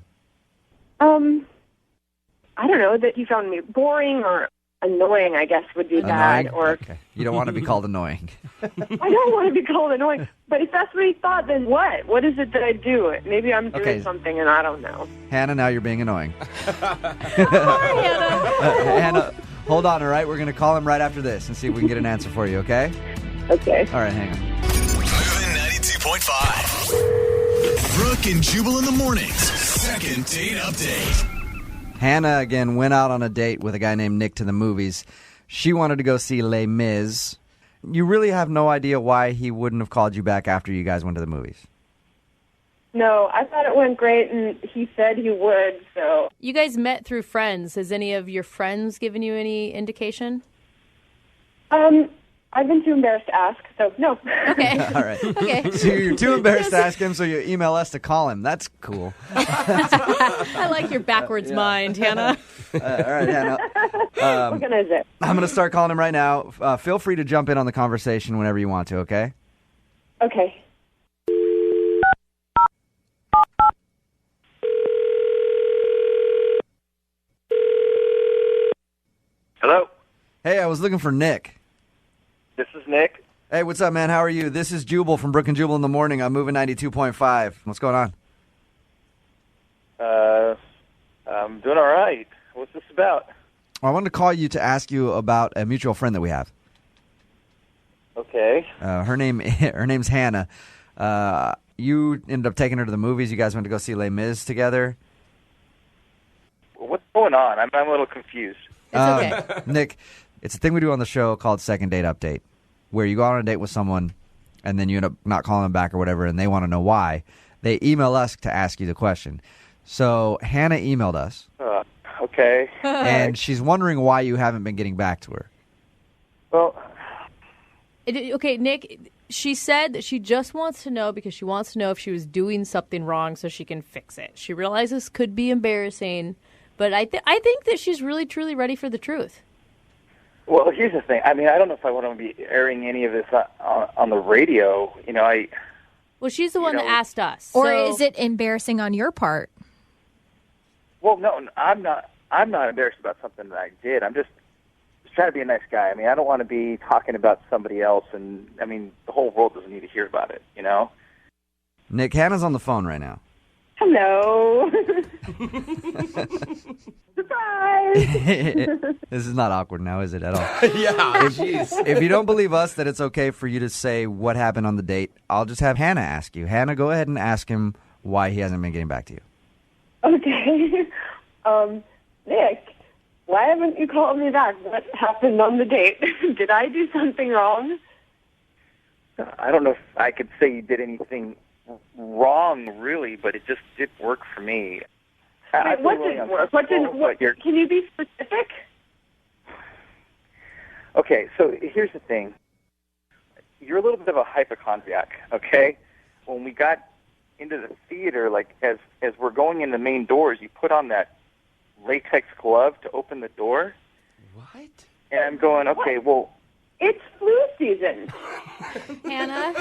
I don't know, that you found me boring or annoying, I guess, would be bad. Or okay. You don't want to be called annoying. I don't want to be called annoying. But if that's what he thought, then what? What is it that I do? Maybe I'm doing something and I don't know. Hannah, now you're being annoying. Hi, Hannah. Hannah, hold on, all right? We're going to call him right after this and see if we can get an answer for you, okay? Okay. All right, hang on. Moving 92.5. Brooke and Jubal in the mornings. Second date update. Hannah, again, went out on a date with a guy named Nick to the movies. She wanted to go see Les Mis. You really have no idea why he wouldn't have called you back after you guys went to the movies. No, I thought it went great, and he said he would, so... You guys met through friends. Has any of your friends given you any indication? I've been too embarrassed to ask, so no. Okay. All right. Okay. So you're too embarrassed to ask him, so you email us to call him. That's cool. I like your backwards mind, Hannah. All right, Hannah. What kind is it? I'm going to start calling him right now. Feel free to jump in on the conversation whenever you want to, okay? Okay. Hello? Hey, I was looking for Nick. This is Nick. Hey, what's up, man? How are you? This is Jubal from Brooke and Jubal in the morning. I'm moving 92.5. What's going on? I'm doing all right. What's this about? Well, I wanted to call you to ask you about a mutual friend that we have. Okay. Her name's Hannah. You ended up taking her to the movies. You guys went to go see Les Mis together. What's going on? I'm a little confused. It's okay. Nick, it's a thing we do on the show called Second Date Update, where you go on a date with someone, and then you end up not calling them back or whatever, and they want to know why. They email us to ask you the question. So Hannah emailed us. Okay. And she's wondering why you haven't been getting back to her. Well... Okay, Nick, she said that she just wants to know because she wants to know if she was doing something wrong so she can fix it. She realizes could be embarrassing, but I think that she's really, truly ready for the truth. Well, here's the thing. I mean, I don't know if I want to be airing any of this on the radio. Well, she's the one that asked us. Or so... is it embarrassing on your part? Well, no, I'm not embarrassed about something that I did. I'm just trying to be a nice guy. I mean, I don't want to be talking about somebody else, and, I mean, the whole world doesn't need to hear about it, Nick, Hannah's on the phone right now. Hello. Surprise. This is not awkward now, is it, at all? Yeah, jeez. If you don't believe us that it's okay for you to say what happened on the date, I'll just have Hannah ask you. Hannah, go ahead and ask him why he hasn't been getting back to you. Okay. Nick, why haven't you called me back? What happened on the date? Did I do something wrong? I don't know if I could say you did anything wrong, really, but it just didn't work for me. Wait, what didn't work? Can you be specific? Okay, so here's the thing. you're a little bit of a hypochondriac, okay? When we got into the theater, like as we're going in the main doors, you put on that latex glove to open the door. What? And I'm going, okay, well, It's flu season. Hannah?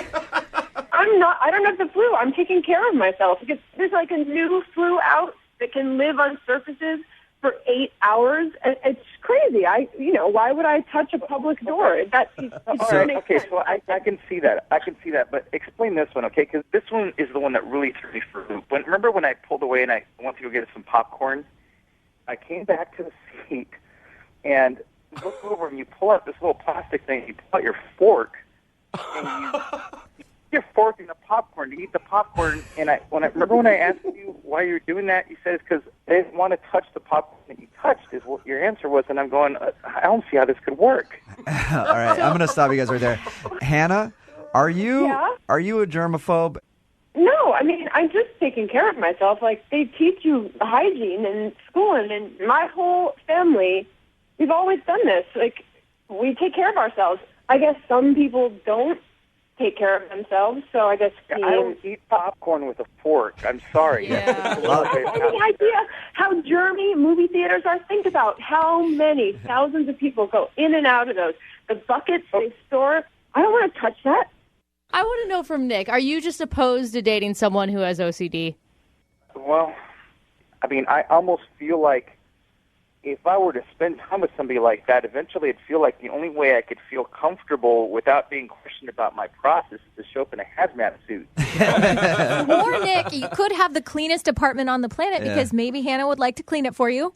I don't have the flu. I'm taking care of myself because there's like a new flu out that can live on surfaces for 8 hours. It's crazy. Why would I touch a public door? So I can see that. But explain this one, okay? Because this one is the one that really threw me for a loop. Remember when I pulled away and I went to go get some popcorn? I came back to the seat and look over and you pull out this little plastic thing. You pull out your fork and you your fork in the popcorn to eat the popcorn. And remember when I asked you why you were doing that, you said it's because I didn't want to touch the popcorn that you touched. Is what your answer was, and I'm going, I don't see how this could work. All right, I'm going to stop you guys right there. Hannah, are you a germaphobe? No, I mean, I'm just taking care of myself. Like, they teach you hygiene in school, and my whole family, we've always done this. Like, we take care of ourselves. I guess some people don't take care of themselves, so I guess... I don't eat popcorn with a fork. I'm sorry. Yeah. Any idea how germy movie theaters are? Think about how many thousands of people go in and out of those. The buckets they store. I don't want to touch that. I want to know from Nick, are you just opposed to dating someone who has OCD? Well, I mean, I almost feel like if I were to spend time with somebody like that, eventually it'd feel like the only way I could feel comfortable without being questioned about my process is to show up in a hazmat suit. Or, Nick, you could have the cleanest apartment on the planet because maybe Hannah would like to clean it for you.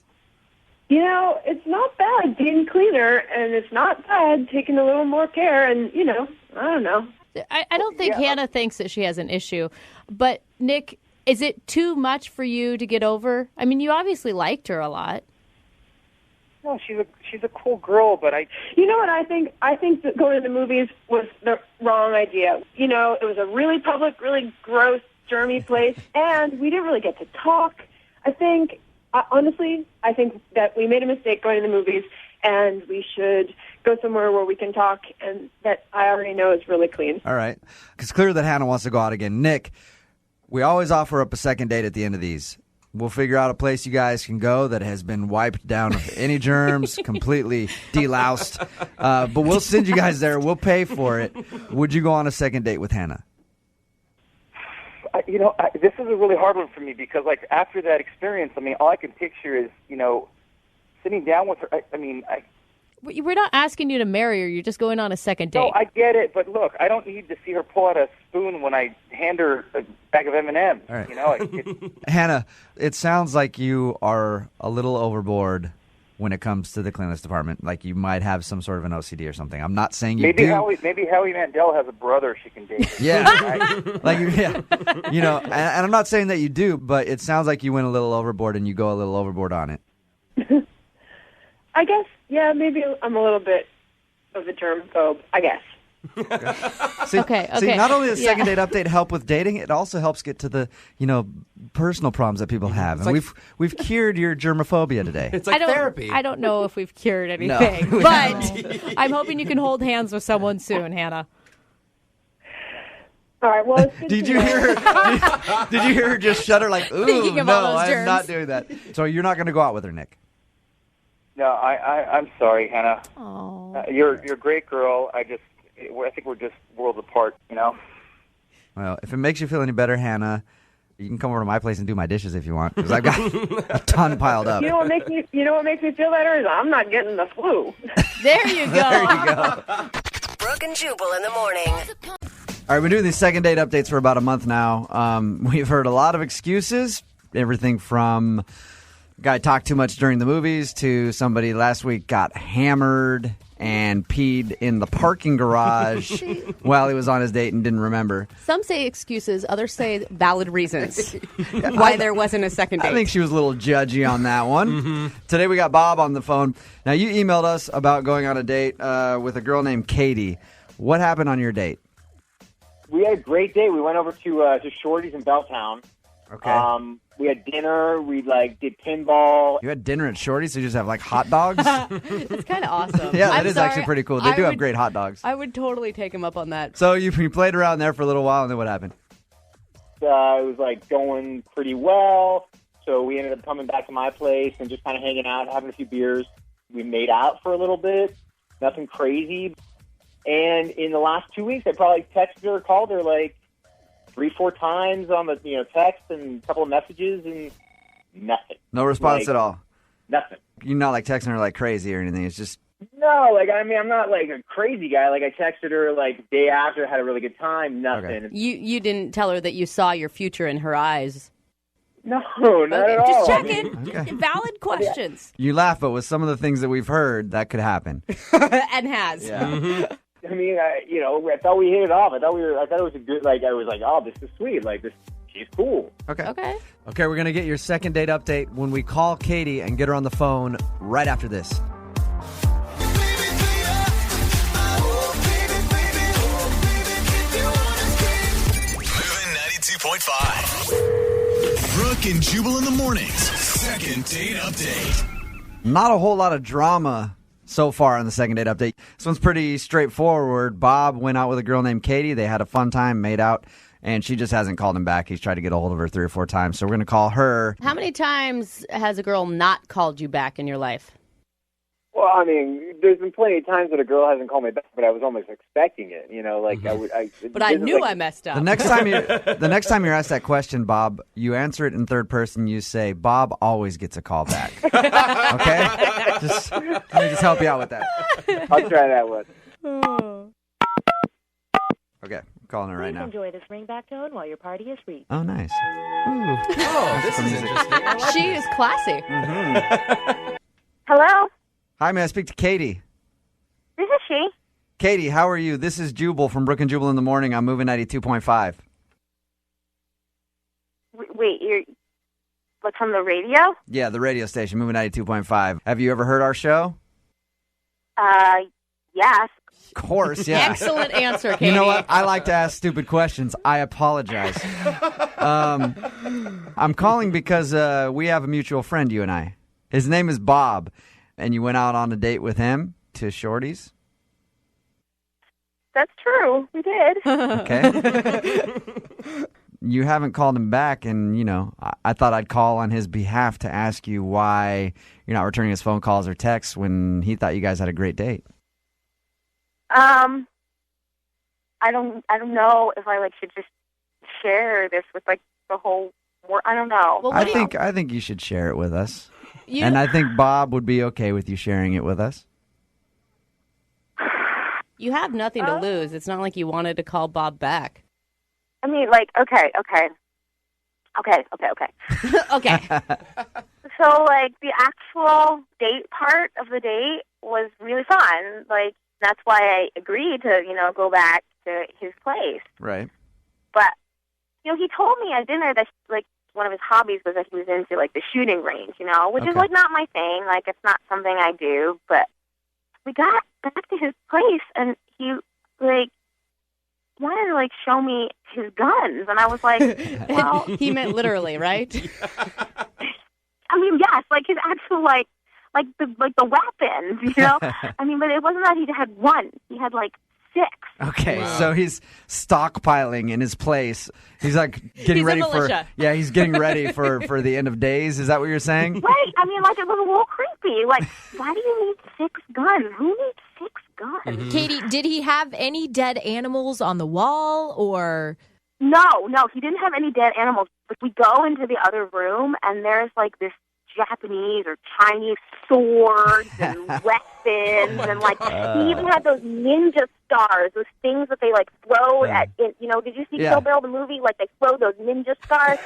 You know, it's not bad being cleaner, and it's not bad taking a little more care, and, I don't know. I don't think Hannah thinks that she has an issue. But, Nick, is it too much for you to get over? I mean, you obviously liked her a lot. No, she's a cool girl, but You know what I think? I think that going to the movies was the wrong idea. It was a really public, really gross, germy place, and we didn't really get to talk. Honestly, I think that we made a mistake going to the movies, and we should go somewhere where we can talk, and that I already know is really clean. All right. It's clear that Hannah wants to go out again. Nick, we always offer up a second date at the end of these. We'll figure out a place you guys can go that has been wiped down of any germs, completely deloused. But we'll send you guys there. We'll pay for it. Would you go on a second date with Hannah? This is a really hard one for me because, after that experience, I mean, all I can picture is, sitting down with her. We're not asking you to marry her. You're just going on a second date. No, I get it, but look, I don't need to see her pull out a spoon when I hand her a bag of M&Ms. All right. Hannah, it sounds like you are a little overboard when it comes to the cleanliness department. Like you might have some sort of an OCD or something. I'm not saying you do. Maybe Howie Mandel has a brother she can date. Yeah. And I'm not saying that you do, but it sounds like you went a little overboard and you go a little overboard on it. I guess, maybe I'm a little bit of a germphobe, I guess. See, okay. Not only does second date update help with dating, it also helps get to the, personal problems that people have. And we've cured your germophobia today. It's like therapy. I don't know if we've cured anything, but I'm hoping you can hold hands with someone soon, Hannah. All right, well, did you hear her? Did you hear her just shudder like, ooh, Thinking of all no, those I'm germs. not doing that. So you're not going to go out with her, Nick? No, I'm sorry, Hannah. You're a great girl. I think we're just worlds apart, Well, if it makes you feel any better, Hannah, you can come over to my place and do my dishes if you want, because I've got a ton piled up. You know what makes me feel better is I'm not getting the flu. There you go. There you go. Brooke and Jubal in the morning. All right, we've been doing these second date updates for about a month now. We've heard a lot of excuses, everything from guy talked too much during the movies to somebody last week got hammered and peed in the parking garage while he was on his date and didn't remember. Some say excuses, others say valid reasons why there wasn't a second date. I think she was a little judgy on that one. Mm-hmm. Today we got Bob on the phone. Now, you emailed us about going on a date with a girl named Katie. What happened on your date? We had a great day. We went over to Shorty's in Belltown, Okay. We had dinner. We did pinball. You had dinner at Shorty's, so you just have hot dogs? It's kind of awesome. Yeah, that I'm is sorry. actually pretty cool. They do have great hot dogs. I would totally take him up on that. So you played around there for a little while, and then what happened? It was going pretty well. So we ended up coming back to my place and just kind of hanging out, having a few beers. We made out for a little bit. Nothing crazy. And in the last 2 weeks, I probably texted her or called her 3-4 times on the text and a couple of messages and nothing. No response at all? Nothing. You're not texting her like crazy or anything. It's just... No, I'm not a crazy guy. I texted her day after, had a really good time, nothing. Okay. You didn't tell her that you saw your future in her eyes. No, not at all. Just checking. Okay. Valid questions. You laugh, but with some of the things that we've heard, that could happen. And has. Yeah. I thought we hit it off. I thought it was a good, I was oh, this is sweet. She's cool. Okay, we're going to get your second date update when we call Katie and get her on the phone right after this. Moving 92.5. Brooke and Jubal in the mornings. Second date update. Not a whole lot of drama so far on the second date update. This one's pretty straightforward. Bob went out with a girl named Katie. They had a fun time, made out, and she just hasn't called him back. He's tried to get a hold of her 3 or 4 times, so we're going to call her. How many times has a girl not called you back in your life? Well, there's been plenty of times that a girl hasn't called me back, but I was almost expecting it. But I knew I messed up. The next time you're asked that question, Bob, you answer it in third person. You say, "Bob always gets a call back." Okay, let me just help you out with that. I'll try that one. Okay, I'm calling her right now. Enjoy this ringback tone while your party is reached. Oh, nice. Oh, this is interesting. She is classy. Hello? Hi, may I speak to Katie? This is she. Katie, how are you? This is Jubal from Brooke and Jubal in the morning. I'm moving 92.5. Wait, you're from the radio? Yeah, the radio station, moving 92.5. Have you ever heard our show? Yes. Of course, yeah. Excellent answer, Katie. You know what? I like to ask stupid questions. I apologize. I'm calling because we have a mutual friend, you and I. His name is Bob, and you went out on a date with him to Shorty's? That's true. We did. Okay. You haven't called him back, and, I thought I'd call on his behalf to ask you why you're not returning his phone calls or texts when he thought you guys had a great date. I don't know if I should just share this with the whole world. I don't know. Well, I think you should share it with us. And I think Bob would be okay with you sharing it with us. You have nothing to lose. It's not like you wanted to call Bob back. Okay. Okay. So, the actual date part of the date was really fun. That's why I agreed to, go back to his place. Right. But, he told me at dinner that, one of his hobbies was that he was into, the shooting range, which is, not my thing. It's not something I do. But we got back to his place, and he, wanted to, show me his guns. And I was like, well... He meant literally, right? Yes, his actual, the weapons, but it wasn't that he had one. He had, 6. Okay, So he's stockpiling in his place. He's getting ready for... Yeah, he's getting ready for the end of days. Is that what you're saying? Right. It was a little creepy. Why do you need 6 guns? Who needs 6 guns? Mm-hmm. Katie, did he have any dead animals on the wall, or... No, he didn't have any dead animals. But we go into the other room, and there's, this Japanese or Chinese swords and weapons, and he even had those ninja stars, those things that they throw at. Did you see Kill Bill the movie? They throw those ninja stars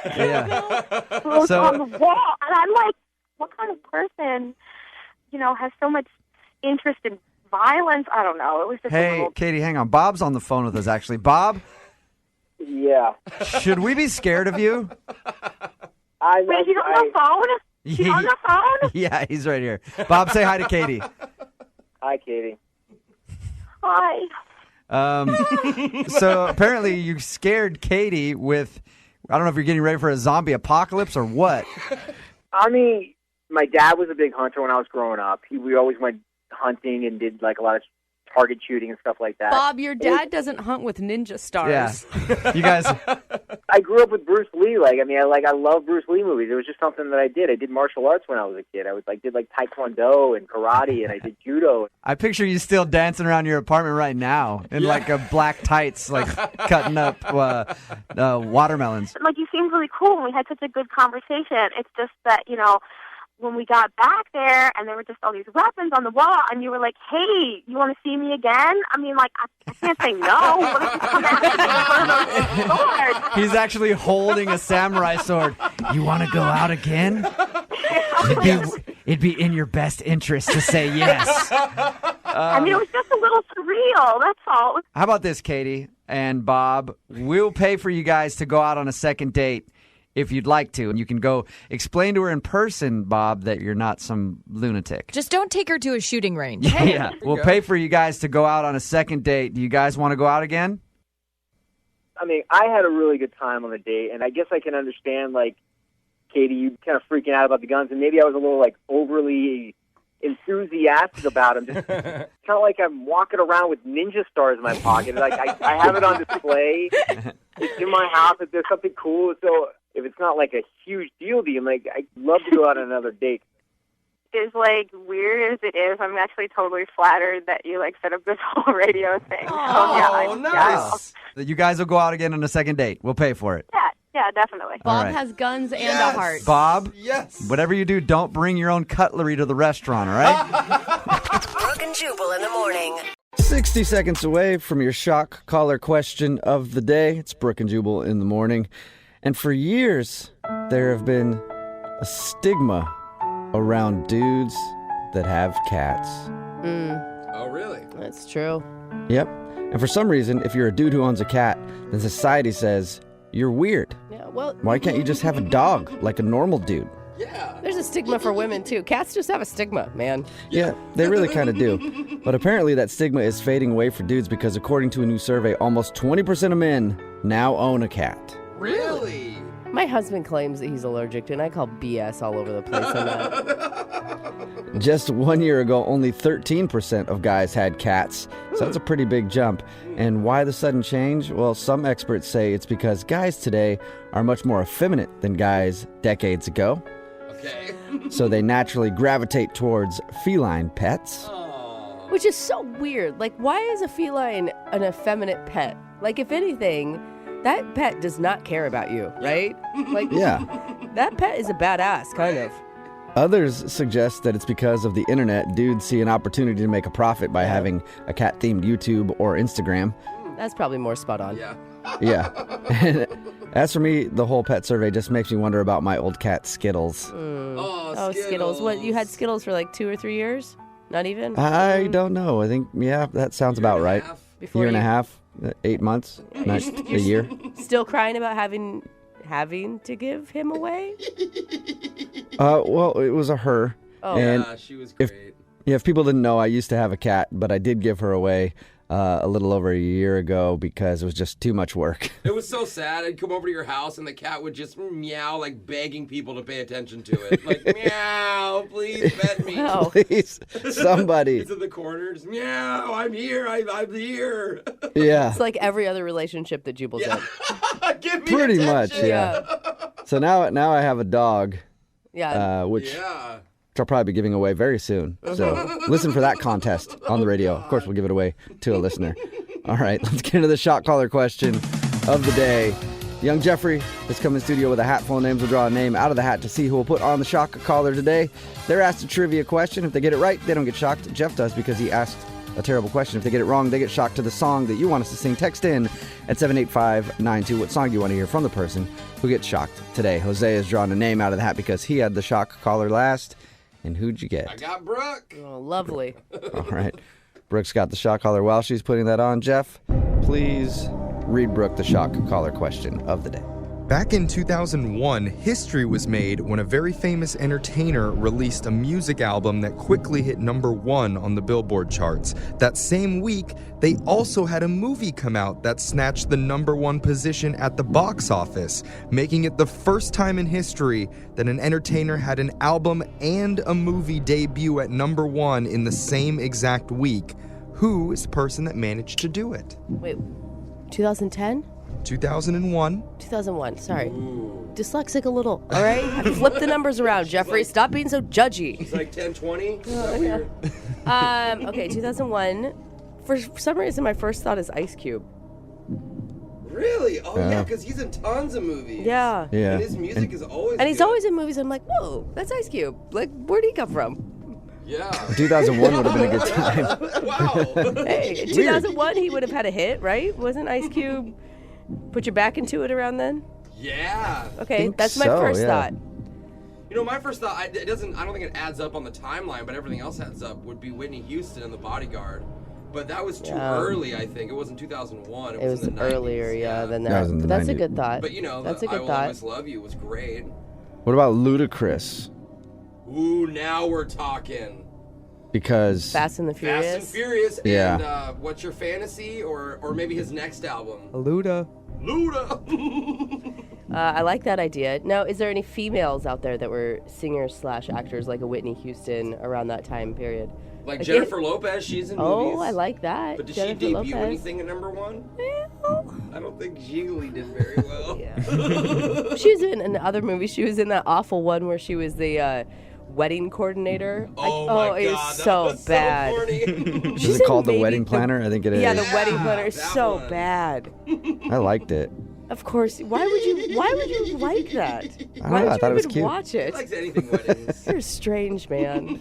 on the wall, and I'm like, what kind of person, has so much interest in violence? I don't know. It was just Hey, Katie, hang on. Bob's on the phone with us. Actually, Bob. Yeah. Should we be scared of you? Wait, he's on the phone. He's on the phone? Yeah, he's right here. Bob, say hi to Katie. Hi, Katie. Hi. So apparently you scared Katie with I don't know if you're getting ready for a zombie apocalypse or what. I mean, my dad was a big hunter when I was growing up. We always went hunting and did like a lot of target shooting and stuff like that. Bob, your dad doesn't hunt with ninja stars. Yeah. You guys... I grew up with Bruce Lee. I love Bruce Lee movies. It was just something that I did. I did martial arts when I was a kid. I did taekwondo and karate, and I did judo. I picture you still dancing around your apartment right now in like a black tights, like cutting up watermelons. You seemed really cool and we had such a good conversation. It's just that, when we got back there and there were just all these weapons on the wall and you were like, hey, you want to see me again? I mean, I can't say no. What if you come after me with those swords? He's actually holding a samurai sword. You want to go out again? It'd be in your best interest to say yes. I mean, it was just a little surreal. That's all. How about this, Katie and Bob? We'll pay for you guys to go out on a second date if you'd like to. And you can go explain to her in person, Bob, that you're not some lunatic. Just don't take her to a shooting range. Yeah. We'll pay for you guys to go out on a second date. Do you guys want to go out again? I mean, I had a really good time on the date, and I guess I can understand, Katie, you kind of freaking out about the guns, and maybe I was a little, overly enthusiastic about them. Just kind of like I'm walking around with ninja stars in my pocket. I have it on display. It's in my house. If there's something cool, so if it's not a huge deal to you, I'd love to go out on another date. As weird as it is, I'm actually totally flattered that you set up this whole radio thing. Nice. You guys will go out again on a second date. We'll pay for it. Yeah, definitely. Bob has guns and a heart. Bob, whatever you do, don't bring your own cutlery to the restaurant, all right? Brooke and Jubal in the morning. 60 seconds away from your shock collar question of the day. It's Brooke and Jubal in the morning. And for years, there have been a stigma around dudes that have cats. Oh, really? That's true. Yep. And for some reason, if you're a dude who owns a cat, then society says you're weird. Yeah, well, why can't you just have a dog like a normal dude? Yeah. There's a stigma for women, too. Cats just have a stigma, man. Yeah, they really kind of do. But apparently that stigma is fading away for dudes because according to a new survey, almost 20% of men now own a cat. Really? My husband claims that he's allergic to, and I call BS all over the place on that. Just 1 year ago, only 13% of guys had cats. So that's a pretty big jump. And why the sudden change? Well, some experts say it's because guys today are much more effeminate than guys decades ago. Okay. So they naturally gravitate towards feline pets. Which is so weird. Why is a feline an effeminate pet? If anything, that pet does not care about you, right? Yeah. That pet is a badass, kind of. Others suggest that it's because of the internet. Dudes see an opportunity to make a profit by having a cat-themed YouTube or Instagram. That's probably more spot on. Yeah. As for me, the whole pet survey just makes me wonder about my old cat, Skittles. Oh, Skittles. What, you had Skittles for 2 or 3 years? Not even? I don't know. I think, that sounds about right. Year and a half, 8 months, not a year. Still crying about having to give him away? Well, it was a her. Oh. And yeah, she was great. If people didn't know, I used to have a cat, but I did give her away a little over a year ago because it was just too much work. It was so sad. I'd come over to your house and the cat would just meow, begging people to pay attention to it. Meow, please pet me. Please, somebody. It's in the corner. Just meow, I'm here. I'm here. Yeah. It's like every other relationship that Jubal's in. Give me pretty attention. much, yeah. So now I have a dog. Yeah. Which I'll probably be giving away very soon. So listen for that contest on the radio. Of course, we'll give it away to a listener. All right, let's get into the shot caller question of the day. Young Jeffrey has come in studio with a hat full of names. We'll draw a name out of the hat to see who will put on the shock collar today. They're asked a trivia question. If they get it right, they don't get shocked. Jeff does because he asked a terrible question. If they get it wrong, they get shocked to the song that you want us to sing. Text in at 78592. What song do you want to hear from the person who gets shocked today? Jose has drawn a name out of the hat because he had the shock collar last. And who'd you get? I got Brooke. Oh, lovely. All right. Brooke's got the shock collar. While she's putting that on, Jeff, please read Brooke the shock collar question of the day. Back in 2001, history was made when a very famous entertainer released a music album that quickly hit #1 on the Billboard charts. That same week, they also had a movie come out that snatched the #1 position at the box office, making it the first time in history that an entertainer had an album and a movie debut at #1 in the same exact week. Who is the person that managed to do it? Wait, 2010? 2001. 2001, sorry. Dyslexic a little, all right? Flip the numbers around, Jeffrey. Stop being so judgy. It's like 10-20? Is that weird? Okay, 2001. For some reason, my first thought is Ice Cube. Really? Oh, yeah, because he's in tons of movies. Yeah. Yeah. And his music is always And he's good. always in movies. I'm like, whoa, that's Ice Cube. Like, where'd he come from? Yeah. 2001 would have been a good time. Wow. Hey, 2001, he would have had a hit, right? Wasn't Ice Cube put your back into it around then? Yeah. Okay, that's my first thought. You know, my first thought, I don't think it adds up on the timeline, but everything else adds up, would be Whitney Houston and The Bodyguard. But that was too early, I think. It wasn't 2001. It was in the 90s. Earlier, than That was in the That's a 90s. good thought. But, you know, that's a I good Will thought. Always Love You was great. What about Ludacris? Ooh, now we're talking. Because Fast and the Furious. Fast and Furious. Yeah. And What's Your Fantasy? Or maybe his next album. Luda. I like that idea. Now, is there any females out there that were singers/actors like a Whitney Houston around that time period? Like Jennifer Lopez, she's in movies. Oh, I like that. But did Jennifer she debut Lopez. anything at #1? I don't think Jiggly did very well. She was in other movies. She was in that awful one where she was the wedding coordinator. Oh my God, it was so bad. Is it called The Wedding Planner? I think it is. Yeah, the wedding planner is so bad. I liked it. Of course. Why would you like that? Why would I you thought it was even cute. watch it? He likes anything weddings. You're a strange man.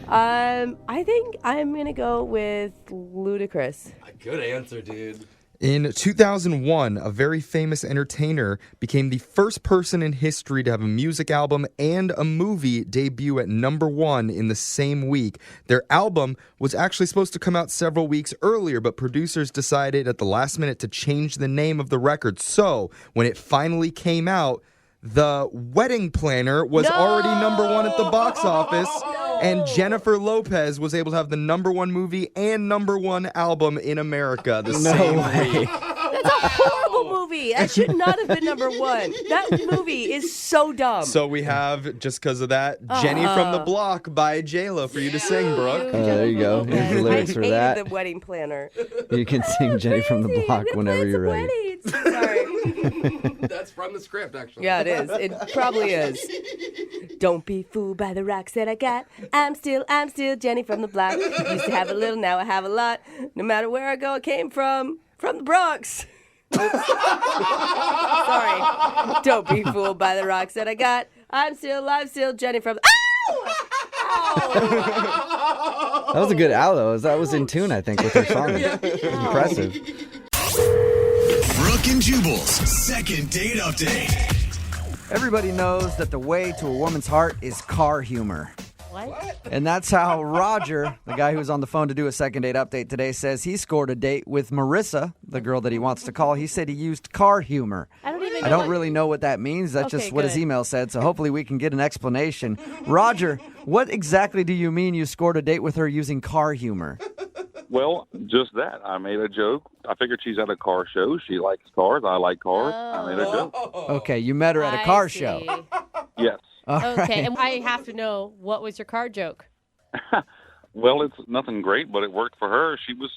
I think I'm gonna go with Ludacris. Good answer, dude. In 2001, a very famous entertainer became the first person in history to have a music album and a movie debut at #1 in the same week. Their album was actually supposed to come out several weeks earlier, but producers decided at the last minute to change the name of the record. So, when it finally came out, The Wedding Planner was already #1 at the box office, and Jennifer Lopez was able to have the #1 movie and #1 album in America the same week. That's a horrible movie. That should not have been #1. That movie is so dumb. So we have, just because of that, Jenny from the Block by J-Lo for you to sing, Brooke. There you go. Here's the lyrics for I that. hated The Wedding Planner. You can sing Jenny from the Block whenever you're ready. Sorry. That's from the script, actually. Yeah, it is. It probably is. Don't be fooled by the rocks that I got. I'm still Jenny from the Block. Used to have a little, now I have a lot. No matter where I go, I came from the Bronx. Sorry. Don't be fooled by the rocks that I got. I'm still Jenny from the... That was a good owl, though. That was in tune, I think, with her song. It was impressive. Brooke and Jubal's second date update. Everybody knows that the way to a woman's heart is car humor. What? And that's how Roger, the guy who was on the phone to do a second date update today, says he scored a date with Marissa, the girl that he wants to call. He said he used car humor. I don't really know what that means. That's just what his email said, so hopefully we can get an explanation. Roger, what exactly do you mean you scored a date with her using car humor? Well, just that. I made a joke. I figured she's at a car show. She likes cars. I like cars. I made a joke. Okay, you met her at a car show. Yes. Okay, and I have to know, what was your car joke? Well, it's nothing great, but it worked for her. She was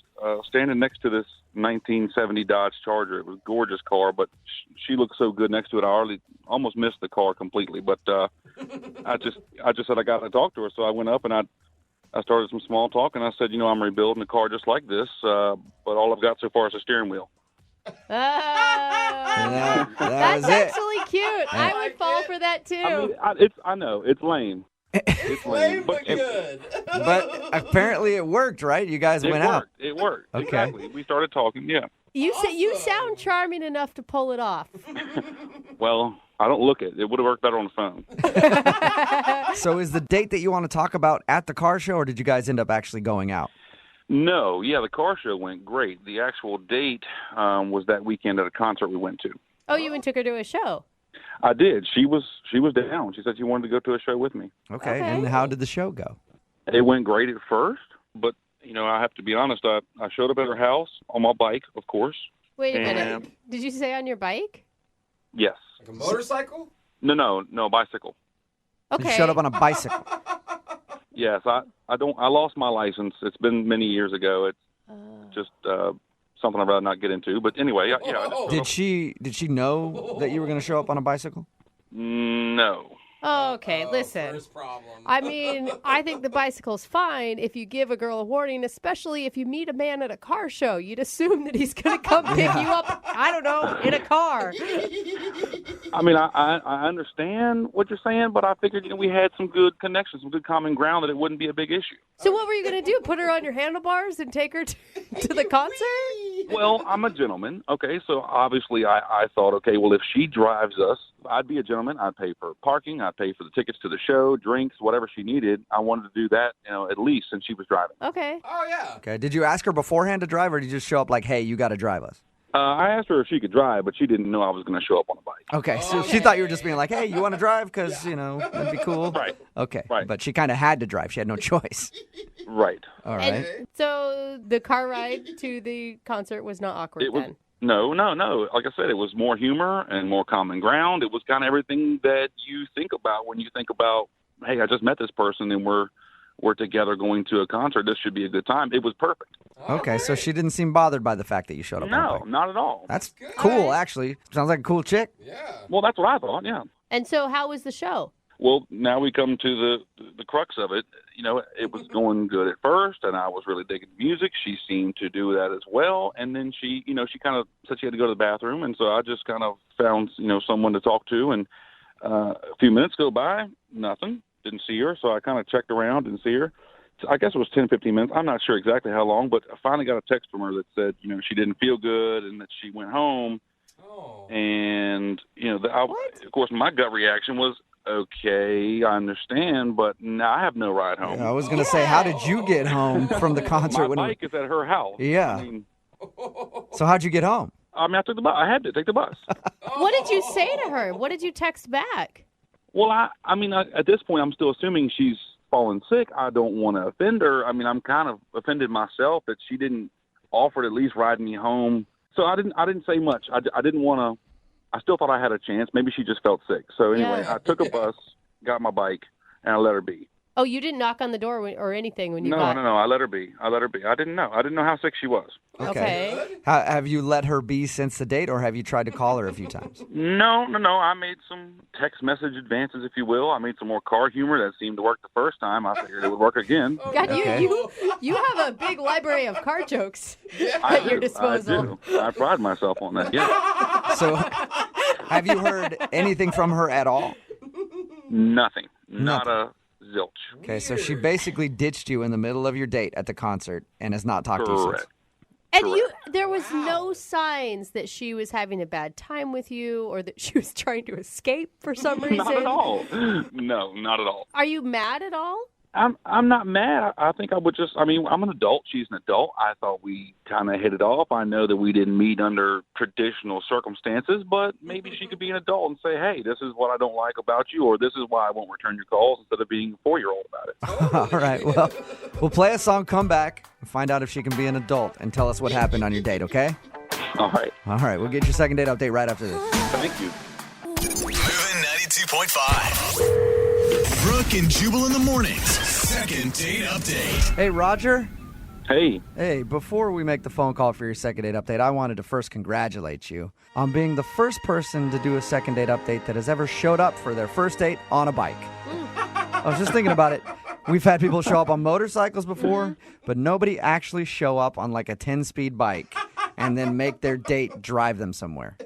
standing next to this 1970 Dodge Charger. It was a gorgeous car, but she looked so good next to it. I almost missed the car completely. But I just said I got to talk to her, so I went up and I started some small talk, and I said, I'm rebuilding a car just like this, but all I've got so far is a steering wheel. That's actually cute. I would fall for that too. I know it's lame. It's lame, but good. But apparently it worked, right? You guys went out. It worked. Okay. Exactly. We started talking. Yeah. You sound charming enough to pull it off. Well, I don't look it. It would have worked better on the phone. So is the date that you want to talk about at the car show, or did you guys end up actually going out? No, yeah, the car show went great. The actual date was that weekend at a concert we went to. Oh, you even took her to a show. I did. She was down. She said she wanted to go to a show with me. Okay. And how did the show go? It went great at first, but I have to be honest. I showed up at her house on my bike, of course. Wait a minute. Did you say on your bike? Yes. Like a motorcycle? No, bicycle. Okay. You showed up on a bicycle. Yes, I lost my license. It's been many years ago. It's just something I'd rather not get into. But anyway, yeah. Did she know that you were going to show up on a bicycle? No. Oh, okay, listen. First problem. I mean, I think the bicycle's fine if you give a girl a warning, especially if you meet a man at a car show. You'd assume that he's going to come pick you up, I don't know, in a car. I mean, I understand what you're saying, but I figured we had some good connections, some good common ground, that it wouldn't be a big issue. So what were you going to do? Put her on your handlebars and take her to the concert? Well, I'm a gentleman, okay? So obviously I thought, okay, well, if she drives us, I'd be a gentleman. I'd pay for parking. I'd pay for the tickets to the show, drinks, whatever she needed. I wanted to do that, at least since she was driving. Okay. Oh, yeah. Okay. Did you ask her beforehand to drive, or did you just show up like, hey, you got to drive us? I asked her if she could drive, but she didn't know I was going to show up on a bike. Okay, so she thought you were just being like, hey, you want to drive? Because, that'd be cool. Right. Okay, right. But she kind of had to drive. She had no choice. Right. All right. And so the car ride to the concert was not awkward then? No. Like I said, it was more humor and more common ground. It was kind of everything that you think about when you think about, hey, I just met this person and we're together going to a concert. This should be a good time. It was perfect. Okay, so she didn't seem bothered by the fact that you showed up on a No, bike. not at all. That's cool, actually. Sounds like a cool chick. Yeah. Well, that's what I thought, yeah. And so how was the show? Well, now we come to the crux of it. It was going good at first, and I was really digging music. She seemed to do that as well. And then she kind of said she had to go to the bathroom, and so I just kind of found, someone to talk to. And a few minutes go by, nothing. Didn't see her, so I kind of checked around, didn't see her. I guess it was 10, 15 minutes. I'm not sure exactly how long, but I finally got a text from her that said, she didn't feel good and that she went home. Oh. And, of course, my gut reaction was, okay, I understand, but now I have no ride home. Yeah, I was going to say, how did you get home from the concert? My bike is at her house. Yeah. So how'd you get home? I took the bus. I had to take the bus. What did you say to her? What did you text back? Well, at this point, I'm still assuming she's fallen sick. I don't want to offend her. I'm kind of offended myself that she didn't offer to at least ride me home. So I didn't say much. I didn't want to. I still thought I had a chance. Maybe she just felt sick. So anyway, I took a bus, got my bike, and I let her be. Oh, you didn't knock on the door or anything when you got... No. I let her be. I didn't know. I didn't know how sick she was. Okay. Have you let her be since the date, or have you tried to call her a few times? No. I made some text message advances, if you will. I made some more car humor that seemed to work the first time. I figured it would work again. God, you have a big library of car jokes at your disposal. I do. I pride myself on that, yeah. So have you heard anything from her at all? Nothing. Not a zilch. Okay, so she basically ditched you in the middle of your date at the concert and has not talked to you since. And there was no signs that she was having a bad time with you or that she was trying to escape for some reason? Not at all. No, not at all. Are you mad at all? I'm not mad. I think I would just, I'm an adult. She's an adult. I thought we kind of hit it off. I know that we didn't meet under traditional circumstances, but maybe she could be an adult and say, hey, this is what I don't like about you, or this is why I won't return your calls, instead of being a 4-year-old about it. All right, well, we'll play a song, come back, and find out if she can be an adult and tell us what happened on your date, okay? All right. All right, we'll get your second date update right after this. Thank you. Moving 92.5. Brooke and Jubal in the mornings. Second date update. Hey, Roger. Hey. Hey, before we make the phone call for your second date update, I wanted to first congratulate you on being the first person to do a second date update that has ever showed up for their first date on a bike. I was just thinking about it. We've had people show up on motorcycles before, but nobody actually show up on like a 10-speed bike and then make their date drive them somewhere.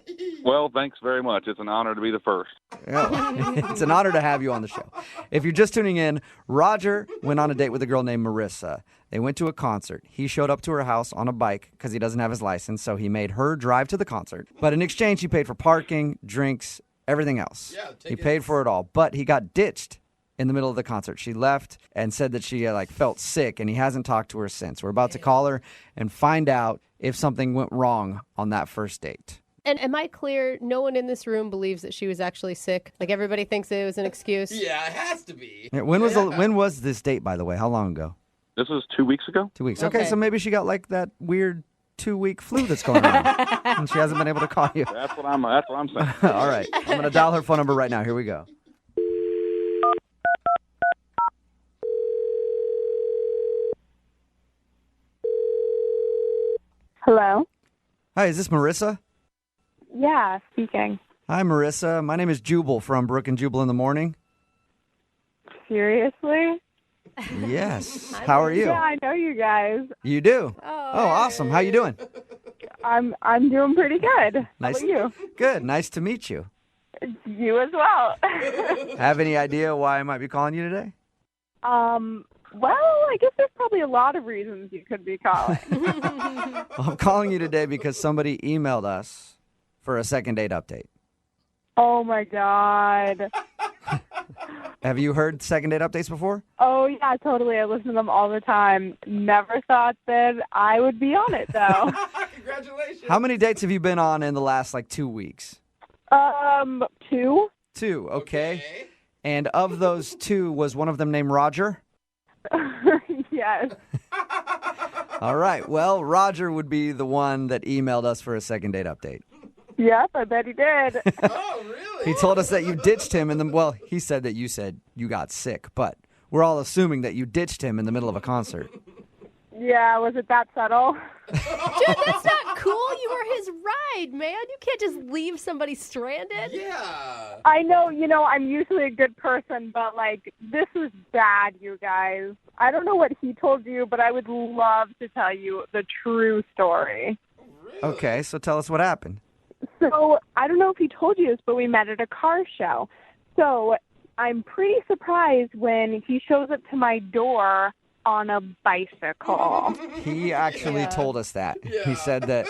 Well, thanks very much. It's an honor to be the first. Yeah. It's an honor to have you on the show. If you're just tuning in, Roger went on a date with a girl named Marissa. They went to a concert. He showed up to her house on a bike because he doesn't have his license, so he made her drive to the concert. But in exchange, he paid for parking, drinks, everything else. Yeah, he paid for it all, but he got ditched in the middle of the concert. She left and said that she felt sick, and he hasn't talked to her since. We're about to call her and find out if something went wrong on that first date. And am I clear? No one in this room believes that she was actually sick. Like everybody thinks it was an excuse. Yeah, it has to be. Yeah, when was this date, by the way? How long ago? This was 2 weeks ago. 2 weeks. Okay, so maybe she got like that weird 2-week flu that's going on, and she hasn't been able to call you. That's what I'm saying. All right, I'm going to dial her phone number right now. Here we go. Hello? Hi, is this Marissa? Yeah, speaking. Hi, Marissa. My name is Jubal from Brooke and Jubal in the morning. Seriously? Yes. How are you? Yeah, I know you guys. You do? Oh, awesome. How you doing? I'm doing pretty good. Nice. How about Good. Nice to meet you. you? You as well. Have any idea why I might be calling you today? Well, I guess there's probably a lot of reasons you could be calling. Well, I'm calling you today because somebody emailed us for a second date update. Oh my God. Have you heard second date updates before? Oh yeah, totally. I listen to them all the time. Never thought that I would be on it though. Congratulations. How many dates have you been on in the last 2 weeks? 2. 2, okay. And of those 2, was one of them named Roger? Yes. All right. Well, Roger would be the one that emailed us for a second date update. Yep, I bet he did. Oh, really? He told us that you ditched him he said that you said you got sick, but we're all assuming that you ditched him in the middle of a concert. Yeah, was it that subtle? Dude, that's not cool. You were his ride, man. You can't just leave somebody stranded. Yeah. I know, I'm usually a good person, but, this is bad, you guys. I don't know what he told you, but I would love to tell you the true story. Okay, so tell us what happened. So, I don't know if he told you this, but we met at a car show. So, I'm pretty surprised when he shows up to my door on a bicycle. He actually told us that. Yeah. He said that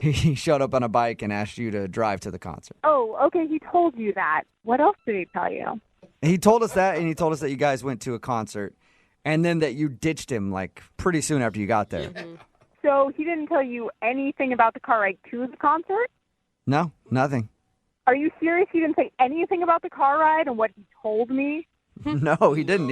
he showed up on a bike and asked you to drive to the concert. Oh, okay, he told you that. What else did he tell you? He told us that, and he told us that you guys went to a concert, and then that you ditched him, pretty soon after you got there. Mm-hmm. So he didn't tell you anything about the car ride to the concert? No, nothing. Are you serious? He didn't say anything about the car ride and what he told me? No, he didn't.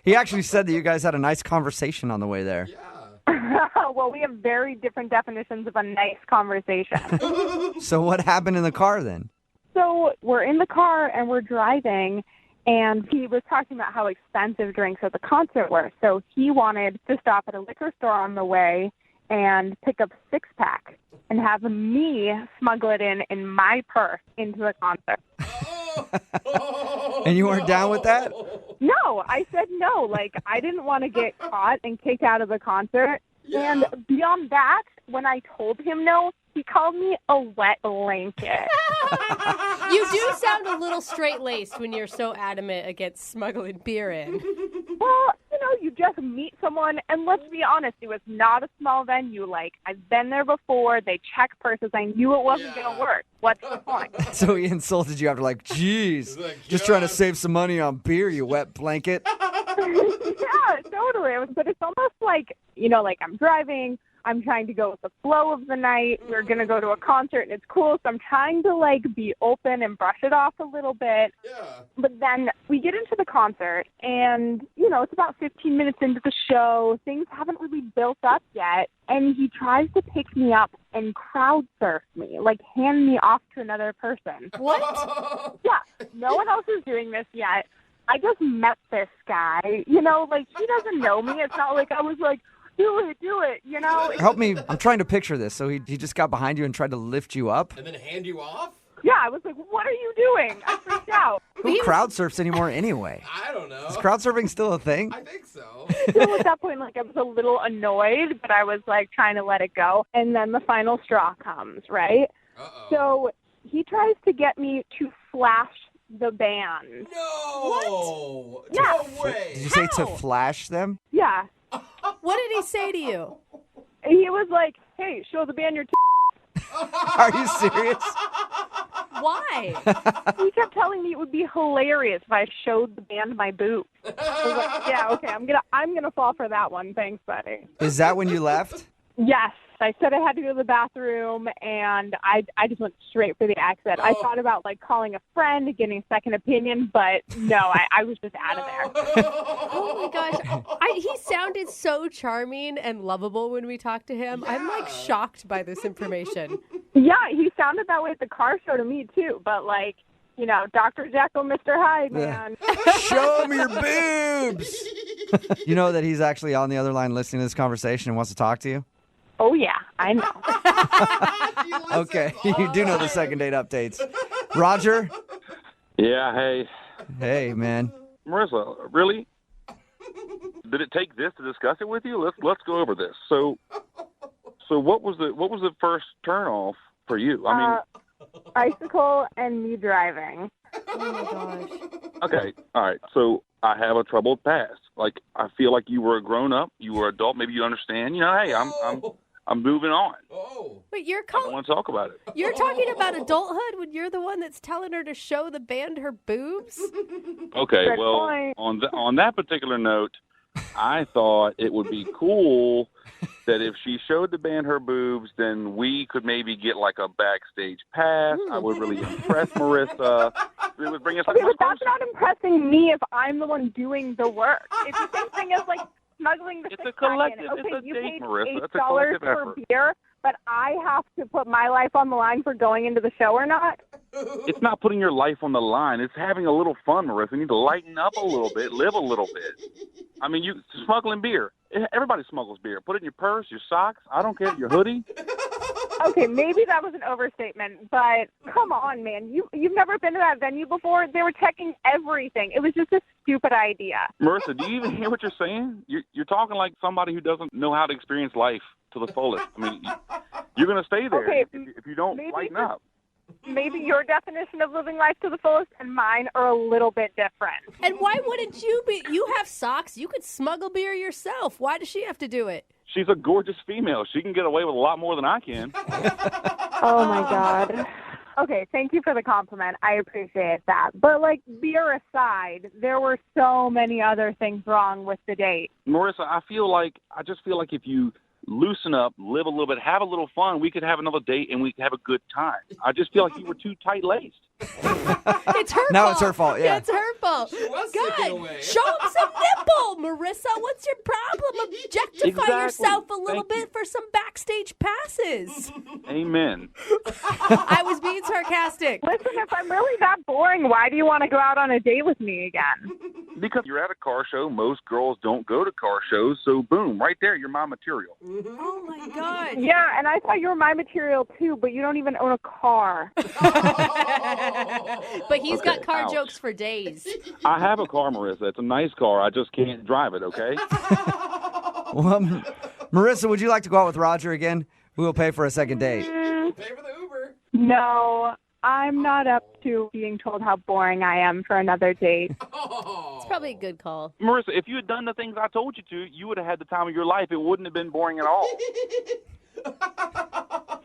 He actually said that you guys had a nice conversation on the way there. Yeah. Well, we have very different definitions of a nice conversation. So what happened in the car then? So we're in the car and we're driving, and he was talking about how expensive drinks at the concert were. So he wanted to stop at a liquor store on the way and pick up a 6-pack and have me smuggle it in my purse into the concert. And you weren't down with that? No, I said no. I didn't want to get caught and kicked out of the concert. Yeah. And beyond that, when I told him no, he called me a wet blanket. You do sound a little straight-laced when you're so adamant against smuggling beer in. Well, you just meet someone, and let's be honest, it was not a small venue. I've been there before. They check purses. I knew it wasn't going to work. What's the point? So he insulted you after geez, just trying to save some money on beer, you wet blanket. Yeah, totally. But it's almost I'm driving. I'm trying to go with the flow of the night. We're going to go to a concert, and it's cool. So I'm trying to, be open and brush it off a little bit. Yeah. But then we get into the concert, and, it's about 15 minutes into the show. Things haven't really built up yet. And he tries to pick me up and crowd surf me, hand me off to another person. What? Yeah. No one else is doing this yet. I just met this guy. He doesn't know me. It's not like I was do it, Help me. I'm trying to picture this. So he just got behind you and tried to lift you up? And then hand you off? Yeah, I was like, what are you doing? I freaked out. Who crowd surfs anymore anyway? I don't know. Is crowd surfing still a thing? I think so. So at that point, I was a little annoyed, but I was, trying to let it go. And then the final straw comes, right? Uh-oh. So he tries to get me to flash the band. No! What? Yeah. No way! Did you say to flash them? Yeah. What did he say to you? He was like, hey, show the band your Are you serious? Why? He kept telling me it would be hilarious if I showed the band my boobs. I was like, yeah, okay, I'm gonna fall for that one. Thanks, buddy. Is that when you left? Yes, I said I had to go to the bathroom, and I just went straight for the exit. I thought about, like, calling a friend and getting a second opinion, but no, I was just out of there. Oh, my gosh. He sounded so charming and lovable when we talked to him. I'm, like, shocked by this information. Yeah, he sounded that way at the car show to me, too, but, like, you know, Dr. Jekyll, Mr. Hyde, man. Show me your boobs. You know that he's actually on the other line listening to this conversation and wants to talk to you? Oh, yeah, I know. Okay, you do know the second date updates. Roger? Yeah, hey. Hey, man. Marissa, really? Did it take this to discuss it with you? Let's go over this. So what was the first turn off for you? I mean, Icicle and me driving. Oh, my gosh. okay, all right. So I have a troubled past. Like, I feel like you were a grown up, you were an adult. Maybe you understand. You know, hey, I'm moving on. Wait, I don't want to talk about it. You're talking about adulthood when you're the one that's telling her to show the band her boobs? Okay, Good well, point. on that particular note, I thought it would be cool that if she showed the band her boobs, then we could maybe get like a backstage pass. I would really impress Marissa. It would bring us Okay, but that's not impressing me if I'm the one doing the work. It's the same thing as, like, smuggling the It's a six-pack in. collective. Okay, It's a you date, paid Marissa. It's a $8 collective for effort. beer, but I have to put my life on the line for going into the show or not? It's not putting your life on the line. It's having a little fun, Marissa. You need to lighten up a little bit, live a little bit. I mean, you smuggling beer. Everybody smuggles beer. Put it in your purse, your socks. I don't care, your hoodie. Okay, maybe that was an overstatement, but come on, man. You've never been to that venue before? They were checking everything. It was just a stupid idea. Marissa, do you even hear what you're saying? You're talking like somebody who doesn't know how to experience life to the fullest. I mean, you're going to stay there Okay, if you don't lighten up. Maybe your definition of living life to the fullest and mine are a little bit different. And why wouldn't you be? You have socks. You could smuggle beer yourself. Why does she have to do it? She's a gorgeous female. She can get away with a lot more than I can. Oh, my God. Okay, thank you for the compliment. I appreciate that. But, like, beer aside, there were so many other things wrong with the date. Marissa, I just feel like if you loosen up, live a little bit, have a little fun, we could have another date and we could have a good time. I just feel like you were too tight-laced. It's her fault. Now it's her fault, yeah. It's her fault. God, show him some nipple, Marissa. What's your problem? Objectify Exactly. yourself a little Thank bit for some backstage passes. Amen. I was being sarcastic. Listen, if I'm really that boring, why do you want to go out on a date with me again? Because you're at a car show. Most girls don't go to car shows. So, boom, right there, you're my material. Oh, my God. Yeah, and I thought you were my material, too, but you don't even own a car. But he's got Okay, car ouch. jokes for days. I have a car, Marissa. It's a nice car. I just can't drive it, okay? Well, Marissa, would you like to go out with Roger again? We will pay for a second date. No, I'm not up to being told how boring I am for another date. It's probably a good call. Marissa, if you had done the things I told you to, you would have had the time of your life. It wouldn't have been boring at all.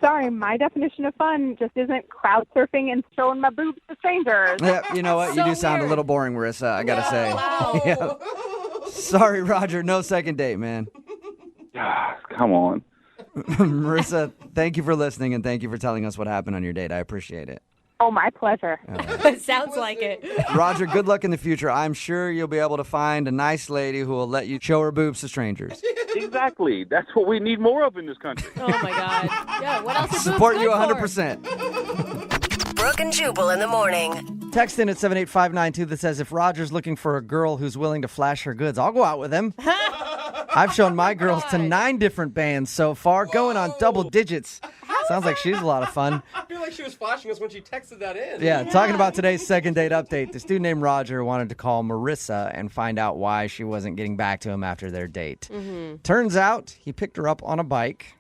Sorry, my definition of fun just isn't crowd surfing and showing my boobs to strangers. Yeah, you know what? You So do sound a weird. little boring, Marissa, I gotta say. Wow. Yeah. Sorry, Roger. No second date, man. Come on. Marissa, thank you for listening and thank you for telling us what happened on your date. I appreciate it. Oh, my pleasure. Sounds like it. Roger, good luck in the future. I'm sure you'll be able to find a nice lady who will let you show her boobs to strangers. Exactly. That's what we need more of in this country. Oh, my God. Yeah, what else is Support boobs you good for? 100%. Brooke and Jubal in the morning. Text in at 78592 that says, if Roger's looking for a girl who's willing to flash her goods, I'll go out with him. I've shown my girls to 9 different bands so far, going on double digits. Sounds like she's a lot of fun. I feel like she was flashing us when she texted that in. Yeah, talking about today's second date update. This dude named Roger wanted to call Marissa and find out why she wasn't getting back to him after their date. Turns out he picked her up on a bike.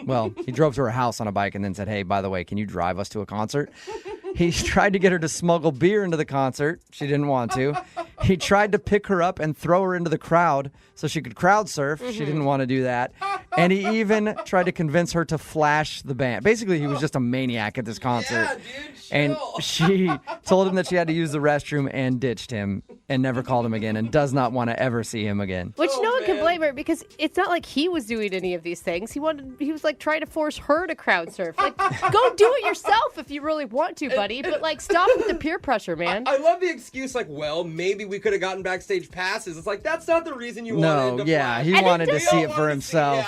Well, he drove to her house on a bike and then said, hey, by the way, can you drive us to a concert? He tried to get her to smuggle beer into the concert. She didn't want to. He tried to pick her up and throw her into the crowd so she could crowd surf. She didn't want to do that. And he even tried to convince her to flash the band. Basically, he was just a maniac at this concert. And she told him that she had to use the restroom and ditched him and never called him again and does not want to ever see him again. Which no one can blame blame her because it's not like he was doing any of these things. He was like trying to force her to crowd surf. Like, go do it yourself if you really want to, buddy. But like, stop with the peer pressure, man. I love the excuse, like, well, maybe we could have gotten backstage passes. It's like, that's not the reason you wanted to flash. He wanted to see it for himself.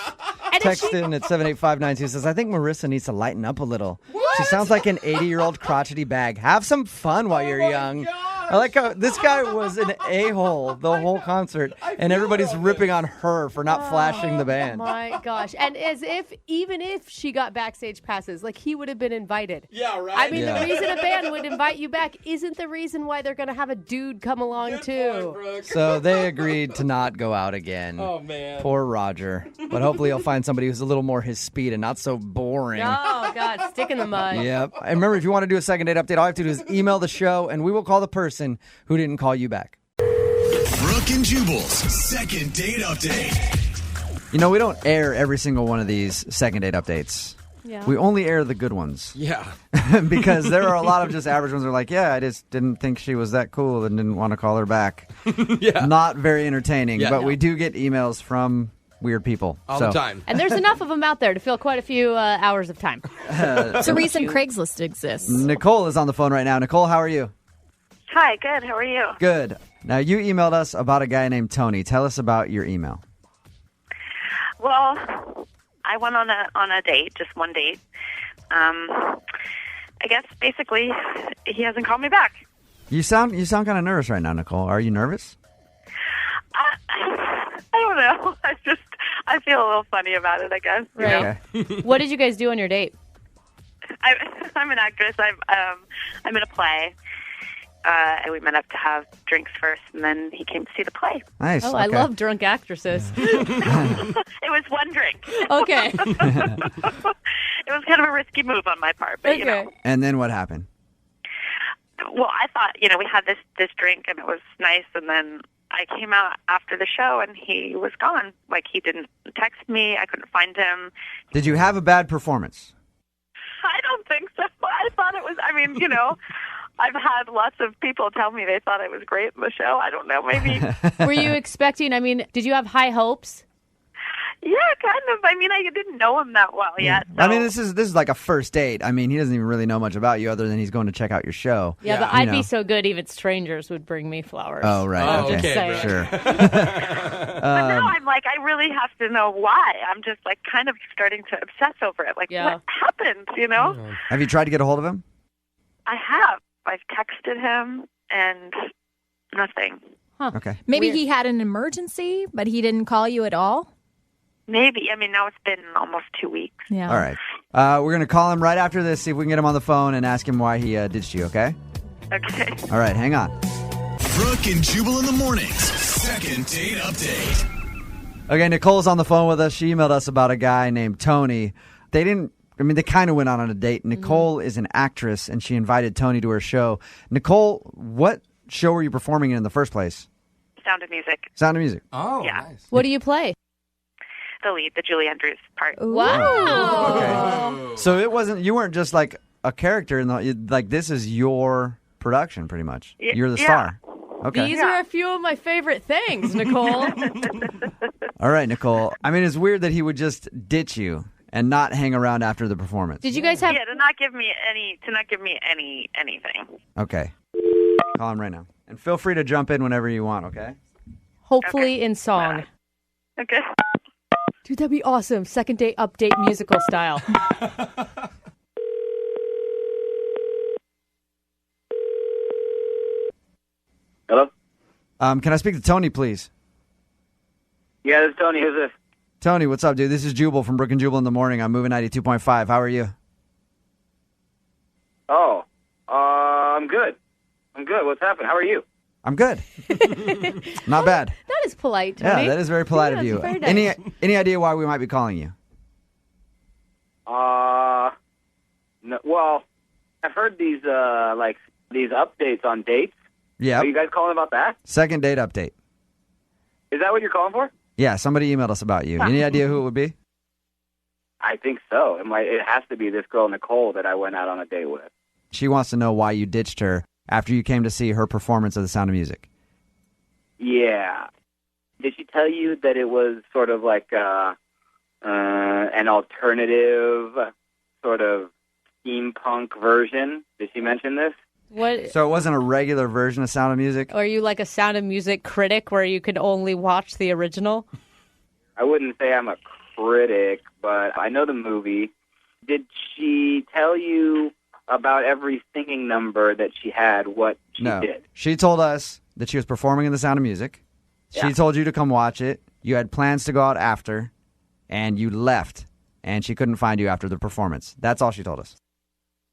Text in at 78592 says, I think Marissa needs to lighten up a little. What? She sounds like an 80-year-old crotchety bag. Have some fun while you're young. God. I like how this guy was an a-hole the whole concert, and everybody's ripping on her for not flashing the band. Oh my gosh. And as if, even if she got backstage passes, like he would have been invited. Yeah, right. I mean, the reason a band would invite you back isn't the reason why they're going to have a dude come along too. So they agreed to not go out again. Oh, man. Poor Roger. But hopefully he'll find somebody who's a little more his speed and not so boring. Oh, God, stick in the mud. Yep. And remember, if you want to do a second date update, all you have to do is email the show, and we will call the person who didn't call you back. Brooke and Jubal's second date update. You know, we don't air every single one of these second date updates. Yeah. We only air the good ones. Yeah. Because there are a lot of just average ones that are like, yeah, I just didn't think she was that cool and didn't want to call her back. Yeah. Not very entertaining, Yeah. but we do get emails from weird people. All the time. And there's enough of them out there to fill quite a few hours of time. It's a reason Craigslist exists. Nicole is on the phone right now. Nicole, how are you? Hi, good. How are you? Good. Now, you emailed us about a guy named Tony. Tell us about your email. Well, I went on a date, just one date. I guess basically he hasn't called me back. You sound kind of nervous right now, Nicole. Are you nervous? I don't know. I feel a little funny about it, I guess. you know? Okay. What did you guys do on your date? I'm an actress. I'm in a play. And we met up to have drinks first, and then he came to see the play. Nice. Oh, I love drunk actresses. It was one drink. Okay. It was kind of a risky move on my part, but you know. And then what happened? Well, I thought, we had this drink, and it was nice, and then I came out after the show, and he was gone. Like, he didn't text me. I couldn't find him. Did you have a bad performance? I don't think so. I thought it was, I've had lots of people tell me they thought I was great in the show. I don't know, maybe. Were you expecting, did you have high hopes? Yeah, kind of. I didn't know him that well yet. So. I mean, this is like a first date. I mean, he doesn't even really know much about you other than he's going to check out your show. Yeah, but I'd be so good even strangers would bring me flowers. Oh, right. I'm just saying. Sure. But now I'm like, I really have to know why. I'm just like kind of starting to obsess over it. Like, what happened, Have you tried to get a hold of him? I have. I've texted him and nothing. Huh. Okay. Maybe he had an emergency, but he didn't call you at all? Maybe. Now it's been almost 2 weeks. Yeah. All right. We're going to call him right after this, see if we can get him on the phone and ask him why he ditched you, okay? Okay. All right, hang on. Brooke and Jubal in the mornings. Second date update. Okay, Nicole's on the phone with us. She emailed us about a guy named Tony. They kind of went on a date. Nicole is an actress, and she invited Tony to her show. Nicole, what show were you performing in the first place? Sound of Music. Sound of Music. Oh, yeah. Nice. What do you play? The lead, the Julie Andrews part. Wow. Okay. So you weren't just like a character like this is your production pretty much. You're the star. Okay. These are a few of my favorite things, Nicole. All right, Nicole. It's weird that he would just ditch you and not hang around after the performance. Did you guys have to not give me anything. Okay. Call him right now. And feel free to jump in whenever you want, okay? hopefully in song? Okay. Dude, that'd be awesome. Second date update musical style. Hello? Can I speak to Tony, please? Yeah, this is Tony. Who's this? Tony, what's up, dude? This is Jubal from Brooke and Jubal in the morning. I'm moving 92.5. How are you? Oh, I'm good. I'm good. What's happening? How are you? I'm good. Not bad. That is polite, Tony. Yeah, that is very polite Yeah, of you. that's very nice. Any idea why we might be calling you? No, well, I've heard these updates on dates. Yeah. Are you guys calling about that? Second date update. Is that what you're calling for? Yeah, somebody emailed us about you. Any idea who it would be? I think so. It has to be this girl, Nicole, that I went out on a date with. She wants to know why you ditched her after you came to see her performance of The Sound of Music. Yeah. Did she tell you that it was sort of like an alternative sort of steampunk version? Did she mention this? What? So it wasn't a regular version of Sound of Music? Are you like a Sound of Music critic where you could only watch the original? I wouldn't say I'm a critic, but I know the movie. Did she tell you about every singing number that she had, what she did? She told us that she was performing in the Sound of Music. She told you to come watch it. You had plans to go out after, and you left, and she couldn't find you after the performance. That's all she told us.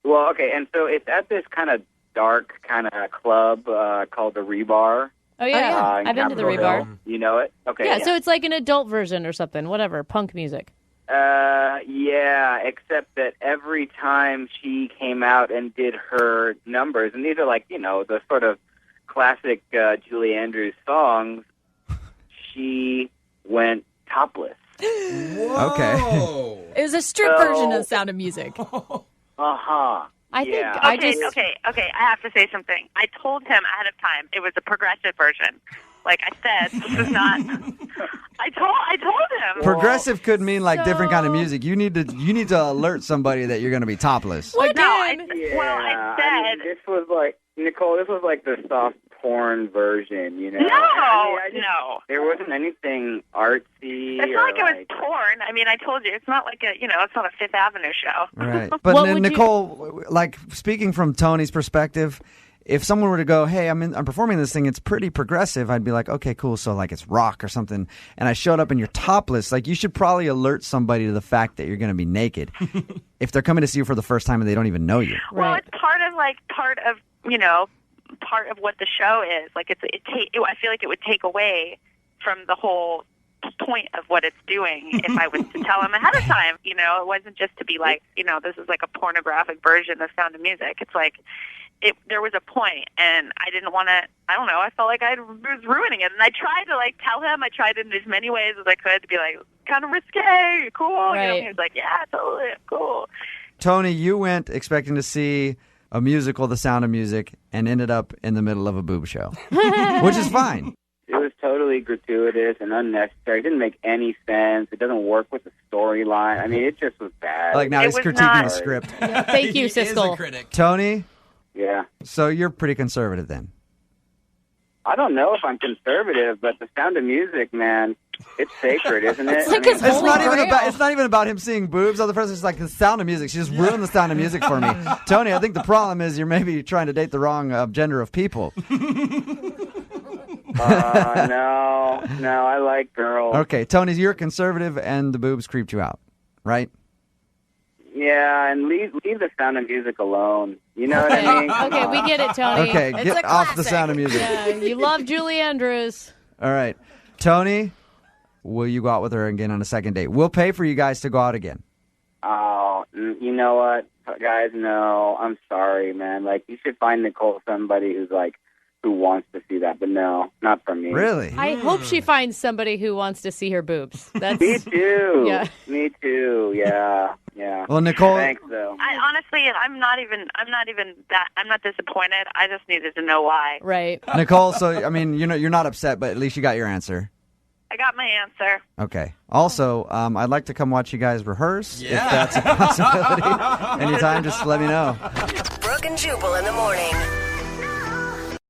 Well, okay, and so it's at this kind of dark kind of club called the Rebar. Oh, yeah. I've been to the Rebar. Hill. You know it? Okay. Yeah, so it's like an adult version or something, whatever, punk music. Yeah, except that every time she came out and did her numbers, and these are like, the sort of classic Julie Andrews songs, she went topless. Okay. It was a strip version of Sound of Music. Uh-huh. I think Okay, I have to say something. I told him ahead of time it was a progressive version. Like I said, this is not. I told him. Progressive could mean like different kind of music. You need to alert somebody that you're going to be topless. I said this was like Nicole. This was like the soft porn version, No, no. There wasn't anything artsy. It's not like it was porn. I mean, I told you, it's not like it's not a Fifth Avenue show. Right. But Nicole, like speaking from Tony's perspective, if someone were to go, "Hey, I'm performing this thing. It's pretty progressive," I'd be like, "Okay, cool. So like it's rock or something." And I showed up and you're topless. Like you should probably alert somebody to the fact that you're going to be naked if they're coming to see you for the first time and they don't even know you. Well, it's part of what the show is. Like I feel like it would take away from the whole point of what it's doing if I was to tell him ahead of time. It wasn't just to be like, this is like a pornographic version of Sound of Music. It's like there was a point, and I didn't want to. I don't know. I felt like I was ruining it, and I tried to like tell him. I tried in as many ways as I could to be like, kind of risque, cool. Right. He was like, yeah, totally, cool. Tony, you went expecting to see a musical, The Sound of Music, and ended up in the middle of a boob show, which is fine. It was totally gratuitous and unnecessary. It didn't make any sense. It doesn't work with the storyline. I mean, it just was bad. Like now he's critiquing the script. Yeah, thank you, Siskel. Tony? Yeah. So you're pretty conservative then? I don't know if I'm conservative, but The Sound of Music, man, it's sacred, isn't it? It's not even about him seeing boobs. Other person's like The Sound of Music. She just ruined The Sound of Music for me. Tony, I think the problem is you're maybe trying to date the wrong gender of people. No, I like girls. Okay, Tony, you're conservative and the boobs creeped you out, right? Yeah, and leave The Sound of Music alone. You know what I mean? Okay, we get it, Tony. Okay, get off The Sound of Music. Yeah, you love Julie Andrews. All right. Tony, will you go out with her again on a second date? We'll pay for you guys to go out again. Oh, you know what? Guys, no, I'm sorry, man. Like, you should find Nicole somebody who wants to see that, but no, not for me. Really? I hope she finds somebody who wants to see her boobs. Me too. Yeah. Me too. Yeah. Well, Nicole. Thanks, though. I'm not disappointed. I just needed to know why. Right. Nicole, so I mean, you're not upset, but at least you got your answer. I got my answer. Okay. Also, I'd like to come watch you guys rehearse. If that's a possibility. Anytime, just let me know. Brooke and Jubal in the morning.